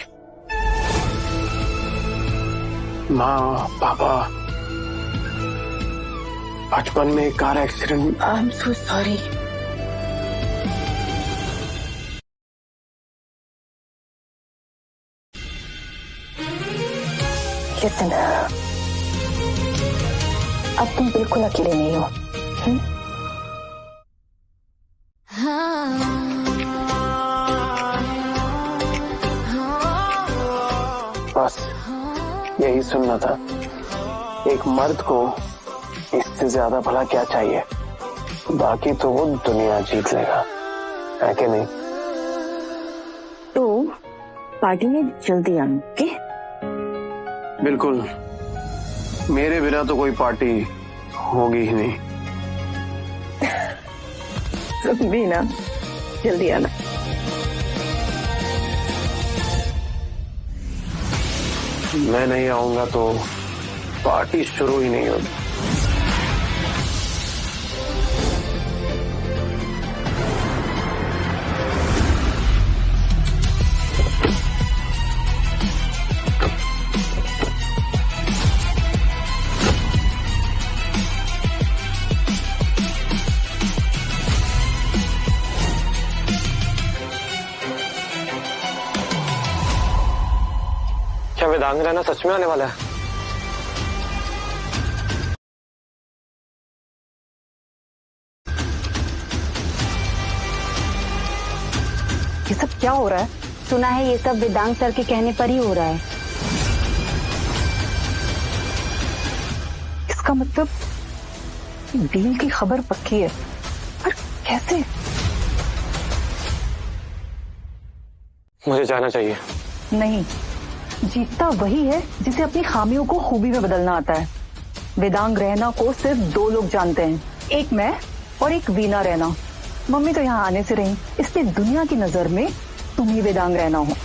माँ, पापा। बचपन में car accident. I am so sorry. Listen, अब तुम बिल्कुल अकेले नहीं हो। बस यही सुनना था। एक मर्द को इससे ज्यादा भला क्या चाहिए? बाकी तो वो दुनिया जीत लेगा, है कि नहीं? तो पार्टी में जल्दी आना, ओके? बिल्कुल, मेरे बिना तो कोई पार्टी होगी ही नहीं। तुम भी ना जल्दी आना। मैं नहीं आऊंगा तो पार्टी शुरू ही नहीं होगी। क्या वेदांग रैना सच में आने वाला है? ये सब क्या हो रहा है? सुना है ये सब वेदांग सर के कहने पर ही हो रहा है। इसका मतलब डील की खबर पक्की है, पर कैसे? मुझे जाना चाहिए। नहीं, जीतता वही है जिसे अपनी खामियों को खूबी में बदलना आता है। वेदांग रैना को सिर्फ 2 लोग जानते हैं, एक मैं और एक वीना रैना। मम्मी तो यहाँ आने से रही, इसलिए दुनिया की नजर में तुम ही वेदांग रैना हो।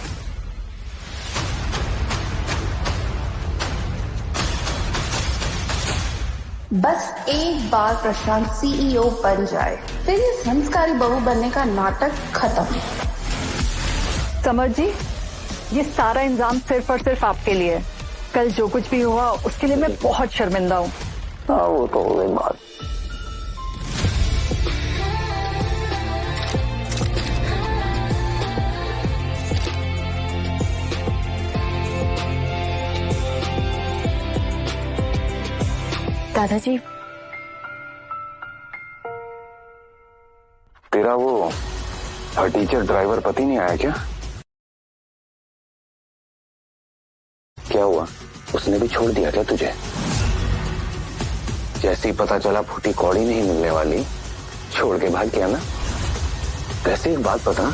बस एक बार प्रशांत सीईओ बन जाए, फिर ये संस्कारी बहू बनने का नाटक खत्म। समर जी, ये सारा इंजाम सिर्फ और सिर्फ आपके लिए है। कल जो कुछ भी हुआ उसके लिए मैं बहुत शर्मिंदा हूँ। वो तो हो गई बात। दादाजी, तेरा वो टीचर ड्राइवर पति नहीं आया क्या? क्या हुआ, उसने भी छोड़ दिया क्या तुझे? जैसे ही पता चला फूटी कौड़ी नहीं मिलने वाली, छोड़ के भाग गया ना? वैसे एक बात बता,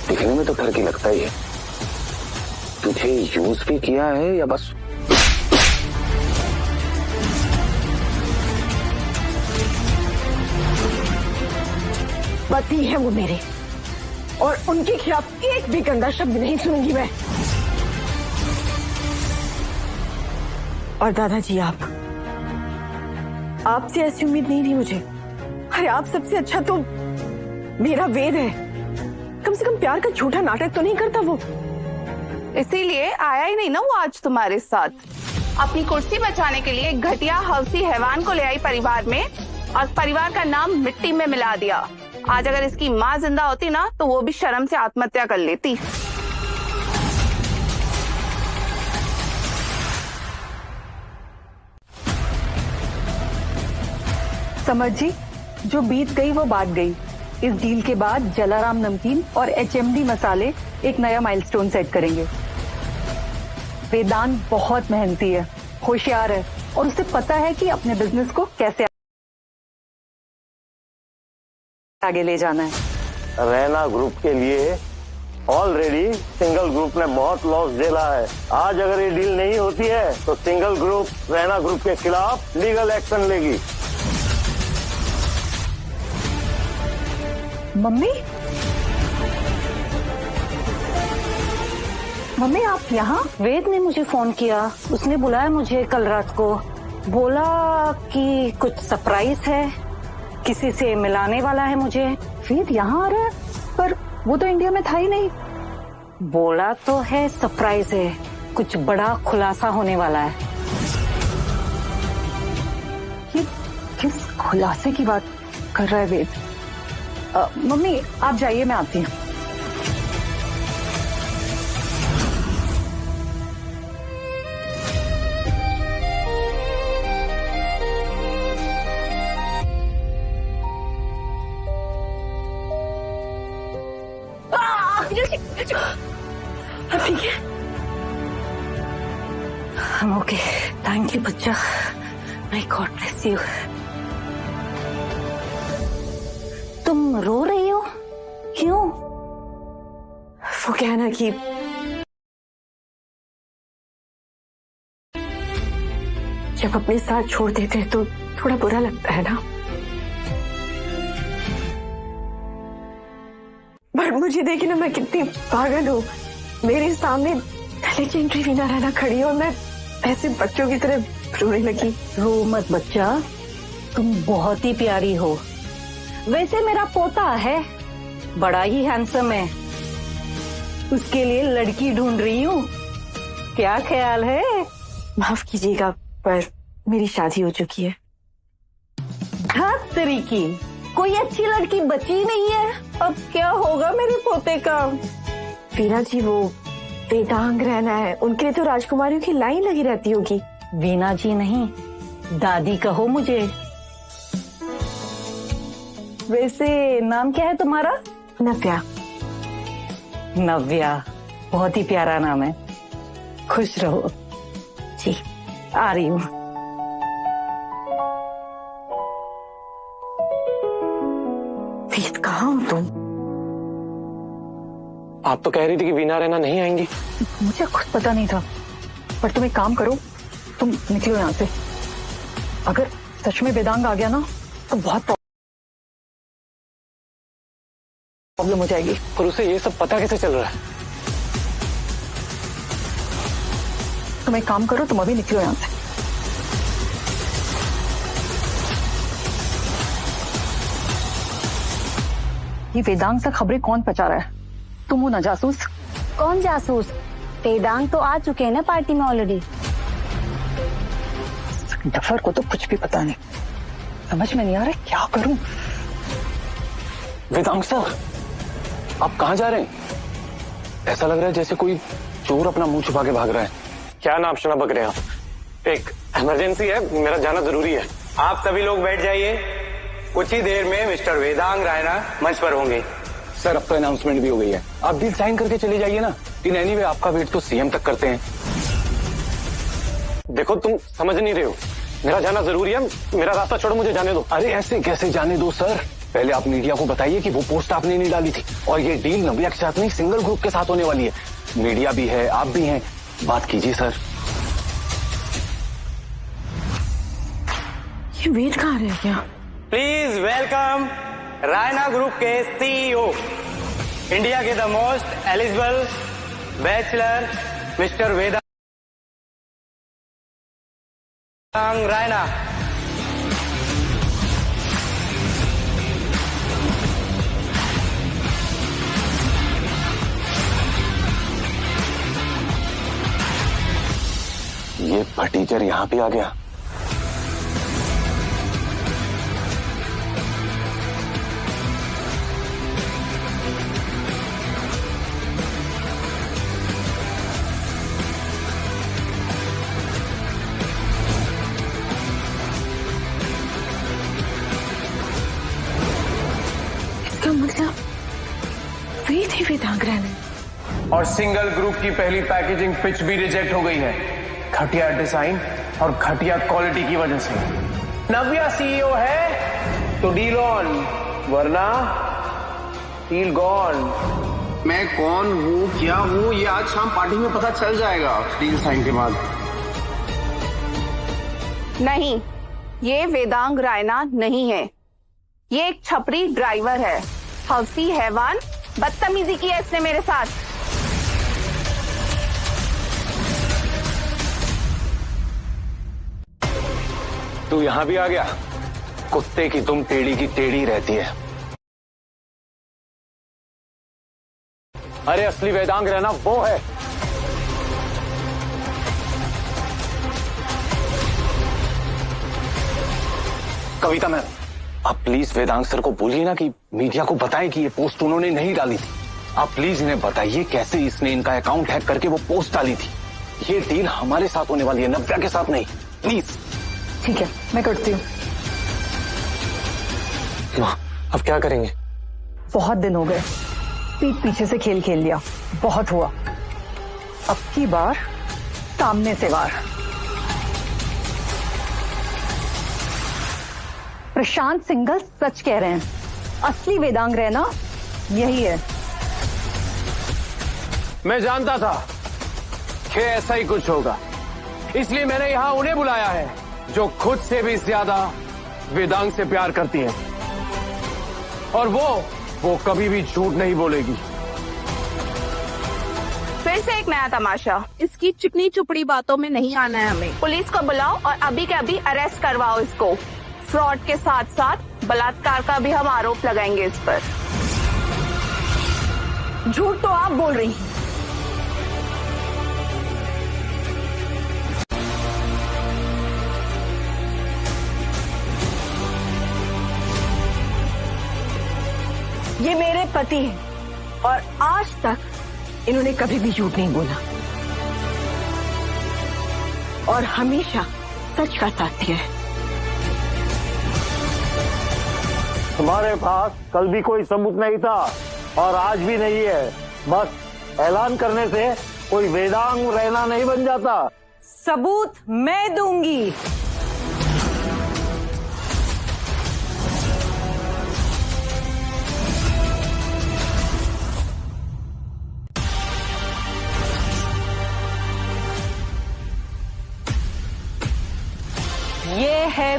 दिखने में तो ठरकी लगता ही है, तुझे यूज भी किया है या बस? पति है वो मेरे, और उनके खिलाफ एक भी गंदा शब्द नहीं सुनूंगी मैं। और दादाजी, आपसे ऐसी उम्मीद नहीं थी मुझे। अरे आप सबसे अच्छा तो मेरा वेद है, कम से कम प्यार का झूठा नाटक तो नहीं करता वो। इसीलिए आया ही नहीं ना वो आज तुम्हारे साथ। अपनी कुर्सी बचाने के लिए घटिया हवसी हैवान को ले आई परिवार में, और परिवार का नाम मिट्टी में मिला दिया। आज अगर इसकी माँ जिंदा होती ना, तो वो भी शर्म से आत्महत्या कर लेती। समर जी, जो बीत गई वो बात गई। इस डील के बाद जलाराम नमकीन और HMD मसाले एक नया माइलस्टोन सेट करेंगे। वेदांत बहुत मेहनती है, होशियार है, और उसे पता है कि अपने बिजनेस को कैसे आगे ले जाना है। रैना ग्रुप के लिए ऑलरेडी सिंगल ग्रुप ने बहुत लॉस झेला है। आज अगर ये डील नहीं होती है तो सिंगल ग्रुप रैना ग्रुप के खिलाफ लीगल एक्शन लेगी। मम्मी, मम्मी आप यहाँ? वेद ने मुझे फोन किया, उसने बुलाया मुझे कल रात को, बोला कि कुछ सरप्राइज है, किसी से मिलाने वाला है मुझे। वेद यहाँ आ रहा है? पर वो तो इंडिया में था ही नहीं। बोला तो है सरप्राइज है, कुछ बड़ा खुलासा होने वाला है। ये किस खुलासे की बात कर रहा है वेद? मम्मी आप जाइए, मैं आती हूँ। ठीक है, I'm okay. Thank you, बच्चा। My God bless you. तुम रो रही हो? क्यों? वो क्या है ना कि जब अपने साथ छोड़ देते हैं तो थोड़ा बुरा लगता है ना। पर मुझे देखी ना, मैं कितनी पागल हूँ। मेरे सामने लेजेंडरी वीना रैना खड़ी है और मैं ऐसे बच्चों की तरह रोने लगी। रो मत बच्चा, तुम बहुत ही प्यारी हो। वैसे मेरा पोता है, बड़ा ही हैंडसम है, उसके लिए लड़की ढूंढ रही हूँ। क्या ख्याल है? माफ कीजिएगा, पर मेरी शादी हो चुकी है। धत तरीकी, कोई अच्छी लड़की बची नहीं है। अब क्या होगा मेरे पोते का? वीना जी, वो वेदांग रैना है, उनके लिए तो राजकुमारियों की लाइन लगी रहती होगी। वीना जी नहीं, दादी कहो मुझे। वैसे नाम क्या है तुम्हारा? नव्या। नव्या, बहुत ही प्यारा नाम है। खुश रहो। जी, आ रही हूँ। वेद, कहाँ हो तुम? आप तो कह रही थी कि वीना रैना नहीं आएंगी। मुझे खुद पता नहीं था, पर तुम एक काम करो, तुम निकलो यहाँ से। अगर सच में वेदांग आ गया ना तो बहुत प्रॉब्लम हो जाएगी। पर उसे ये सब पता कैसे चल रहा है? तुम एक काम करो, तुम अभी निकलो यहाँ से। ये वेदांग तक खबरें कौन पहुंचा रहा है? तुम हो ना जासूस? कौन जासूस? वेदांग तो आ चुके हैं ना पार्टी में ऑलरेडी। डफर को तो कुछ भी पता नहीं, समझ में नहीं आ रहा क्या करूं। वेदांग सर, आप कहाँ जा रहे हैं? ऐसा लग रहा है जैसे कोई चोर अपना मुंह छुपा के भाग रहा है। क्या नाप शनाप बक रहे हैं आप? एक इमरजेंसी है, मेरा जाना जरूरी है। आप सभी लोग बैठ जाइए, कुछ ही देर में मिस्टर वेदांग रैना मंच पर होंगे। सर अब तो अनाउंसमेंट भी हो गई है, आप डील साइन करके चले जाइए ना। इन एनीवे आपका वेट तो सीएम तक करते हैं। देखो तुम समझ नहीं रहे हो, मेरा जाना जरूरी है, मेरा रास्ता छोड़ो, मुझे जाने दो। अरे ऐसे कैसे जाने दो सर? पहले आप मीडिया को बताइए कि वो पोस्ट आपने नहीं डाली थी, और ये डील नव्या के साथ नहीं सिंगल ग्रुप के साथ होने वाली है। मीडिया भी है, आप भी हैं, बात कीजिए सर। ये वेद कहाँ रह गया? प्लीज वेलकम रैना ग्रुप के सीईओ, इंडिया के the most eligible bachelor mister Vedang Raina. ये भटीचर यहाँ पे आ गया। इसका मतलब वेद ही वेदांग रैना। और सिंगल ग्रुप की पहली पैकेजिंग पिच भी रिजेक्ट हो गई है, घटिया डिजाइन और घटिया क्वालिटी की वजह से। नव्या सीईओ है तो डील ऑन, वरना डील गॉन। मैं कौन हूँ, क्या हूँ, ये आज शाम पार्टी में पता चल जाएगा डील साइन के बाद। नहीं, ये वेदांग रैना नहीं है, ये एक छपरी ड्राइवर है। हवसी हैवान, बदतमीजी की है इसने मेरे साथ। तू यहाँ भी आ गया? कुत्ते की तुम टेढ़ी की टेढ़ी रहती है। अरे असली वेदांग रैना वो है। कविता मैम, आप प्लीज वेदांग सर को बोलिए ना कि मीडिया को बताएं कि ये पोस्ट उन्होंने नहीं डाली थी। आप प्लीज इन्हें बताइए कैसे इसने इनका अकाउंट हैक करके वो पोस्ट डाली थी। ये डील हमारे साथ होने वाली है, नव्या के साथ नहीं। प्लीज। ठीक है, मैं करती हूँ। अब क्या करेंगे? बहुत दिन हो गए, पीठ पीछे से खेल खेल लिया, बहुत हुआ। अब की बार सामने से वार। प्रशांत सिंघल सच कह रहे हैं, असली वेदांग रैना यही है। मैं जानता था कि ऐसा ही कुछ होगा, इसलिए मैंने यहां उन्हें बुलाया है जो खुद से भी ज्यादा वेदांग से प्यार करती हैं, और वो कभी भी झूठ नहीं बोलेगी। फिर से एक नया तमाशा। इसकी चिकनी चुपड़ी बातों में नहीं आना है हमें। पुलिस को बुलाओ और अभी के अभी अरेस्ट करवाओ इसको। फ्रॉड के साथ साथ बलात्कार का भी हम आरोप लगाएंगे इस पर। झूठ तो आप बोल रही हैं। ये मेरे पति हैं और आज तक इन्होंने कभी भी झूठ नहीं बोला और हमेशा सच का साथ दिया है। तुम्हारे पास कल भी कोई सबूत नहीं था और आज भी नहीं है। बस ऐलान करने से कोई वेदांग रैना नहीं बन जाता। सबूत मैं दूंगी।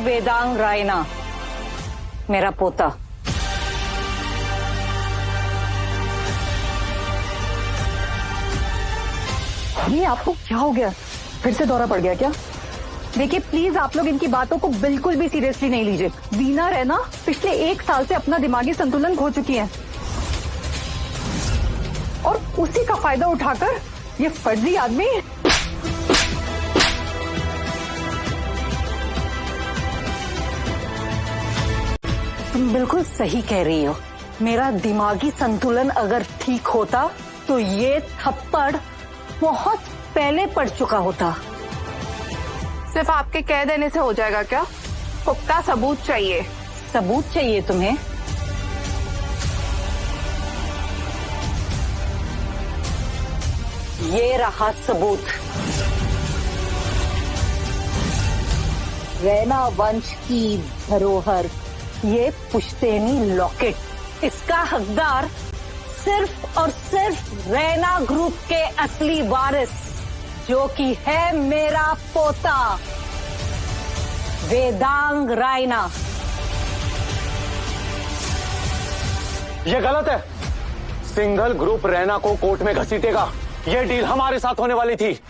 वेदांग रायना, मेरा पोता। ये आपको क्या हो गया? फिर से दौरा पड़ गया क्या? देखिए प्लीज आप लोग इनकी बातों को बिल्कुल भी सीरियसली नहीं लीजिए। वीना रैना पिछले 1 साल से अपना दिमागी संतुलन खो चुकी हैं और उसी का फायदा उठाकर ये फर्जी आदमी तुम बिल्कुल सही कह रही हो। मेरा दिमागी संतुलन अगर ठीक होता तो ये थप्पड़ बहुत पहले पड़ चुका होता। सिर्फ आपके कह देने से हो जाएगा क्या? पुख्ता सबूत चाहिए। सबूत चाहिए तुम्हें? ये रहा सबूत। रैना वंश की धरोहर, ये पुश्तैनी लॉकेट। इसका हकदार सिर्फ और सिर्फ रैना ग्रुप के असली वारिस, जो कि है मेरा पोता वेदांग रायना। ये गलत है। सिंघल ग्रुप रैना को कोर्ट में घसीटेगा। ये डील हमारे साथ होने वाली थी।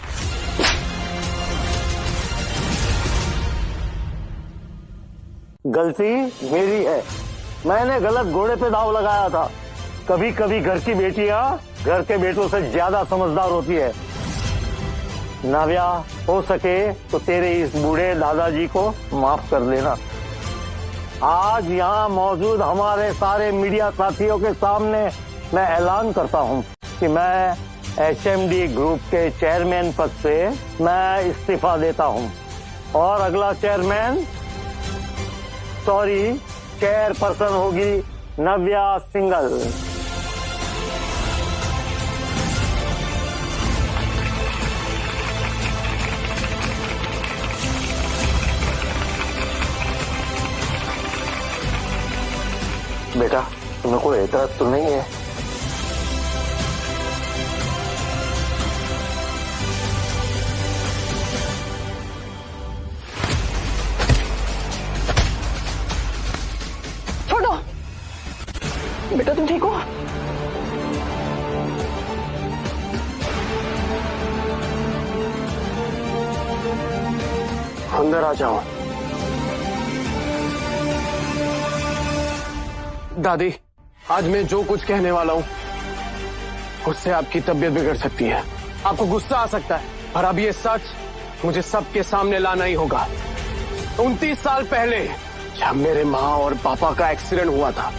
गलती मेरी है। मैंने गलत घोड़े पे दाव लगाया था। कभी कभी घर की बेटियां घर के बेटों से ज्यादा समझदार होती है। नाव्या, हो सके तो तेरे इस बूढ़े दादाजी को माफ कर देना। आज यहाँ मौजूद हमारे सारे मीडिया साथियों के सामने मैं ऐलान करता हूँ कि मैं HMD ग्रुप के चेयरमैन पद से मैं इस्तीफा देता हूँ और अगला चेयरमैन चेयरपर्सन होगी नव्या सिंघल। बेटा, तुम्हें कोई एतराज तो नहीं है? छोड़ो। बेटा तुम ठीक हो? अंदर आ जाओ। दादी, आज मैं जो कुछ कहने वाला हूँ उससे आपकी तबीयत बिगड़ सकती है, आपको गुस्सा आ सकता है, पर अब ये सच मुझे सबके सामने लाना ही होगा। 29 साल पहले जब मेरे माँ और पापा का एक्सीडेंट हुआ था,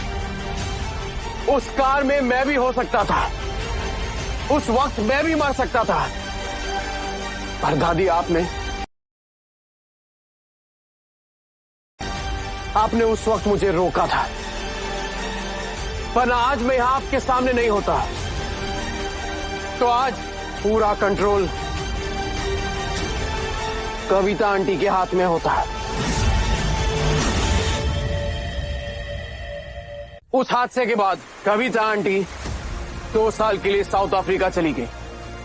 उस कार में मैं भी हो सकता था, उस वक्त मैं भी मर सकता था, पर दादी आपने उस वक्त मुझे रोका था। पर आज मैं यहां आपके सामने नहीं होता तो आज पूरा कंट्रोल कविता आंटी के हाथ में होता है। उस हादसे के बाद कविता आंटी 2 साल के लिए साउथ अफ्रीका चली गई,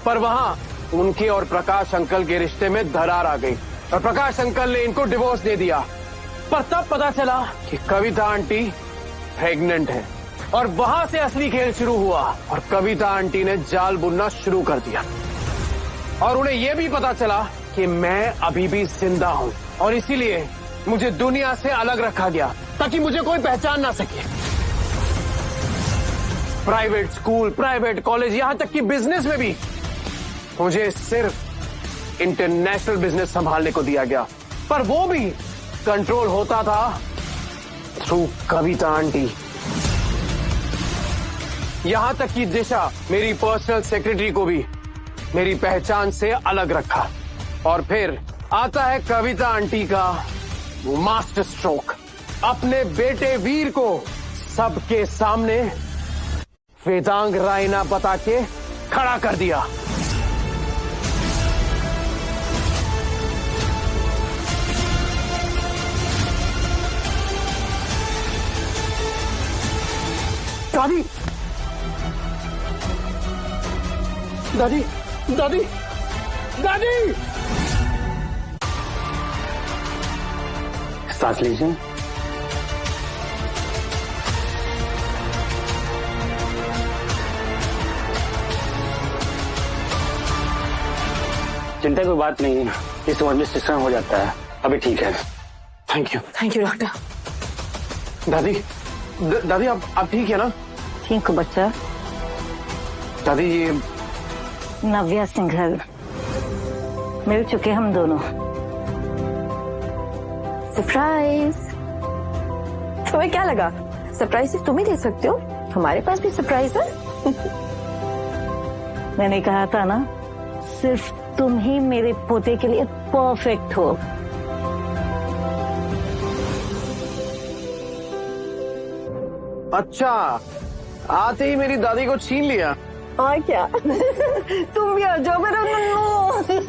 पर वहां उनके और प्रकाश अंकल के रिश्ते में दरार आ गई और प्रकाश अंकल ने इनको डिवोर्स दे दिया। पर तब पता चला कि कविता आंटी प्रेग्नेंट है और वहां से असली खेल शुरू हुआ और कविता आंटी ने जाल बुनना शुरू कर दिया और उन्हें यह भी पता चला कि मैं अभी भी जिंदा हूं और इसीलिए मुझे दुनिया से अलग रखा गया ताकि मुझे कोई पहचान ना सके। प्राइवेट स्कूल, प्राइवेट कॉलेज, यहां तक कि बिजनेस में भी मुझे सिर्फ इंटरनेशनल बिजनेस संभालने को दिया गया, पर वो भी कंट्रोल होता था थ्रू कविता आंटी। यहां तक कि दिशा, मेरी पर्सनल सेक्रेटरी, को भी मेरी पहचान से अलग रखा। और फिर आता है कविता आंटी का मास्टर स्ट्रोक, अपने बेटे वीर को सबके सामने वेदांग रायना बता के खड़ा कर दिया। दादी, दादी, दादी, दादी! सांस लीजिए। चिंता की कोई बात नहीं है, इस उम्र में सिस्टम हो जाता है, अभी ठीक है। Thank you doctor. दादी दादी आप ठीक है ना? ठीक हो बच्चा। दादी ये नव्या सिंघल, मिल चुके हम दोनों। सरप्राइज। तुम्हें क्या लगा सरप्राइज सिर्फ तुम ही दे सकते हो? हमारे पास भी सरप्राइज है। मैंने कहा था ना, सिर्फ तुम ही मेरे पोते के लिए परफेक्ट हो। अच्छा, आते ही मेरी दादी को छीन लिया। और क्या? तुम भी आ जाओ मेरा नन्नू।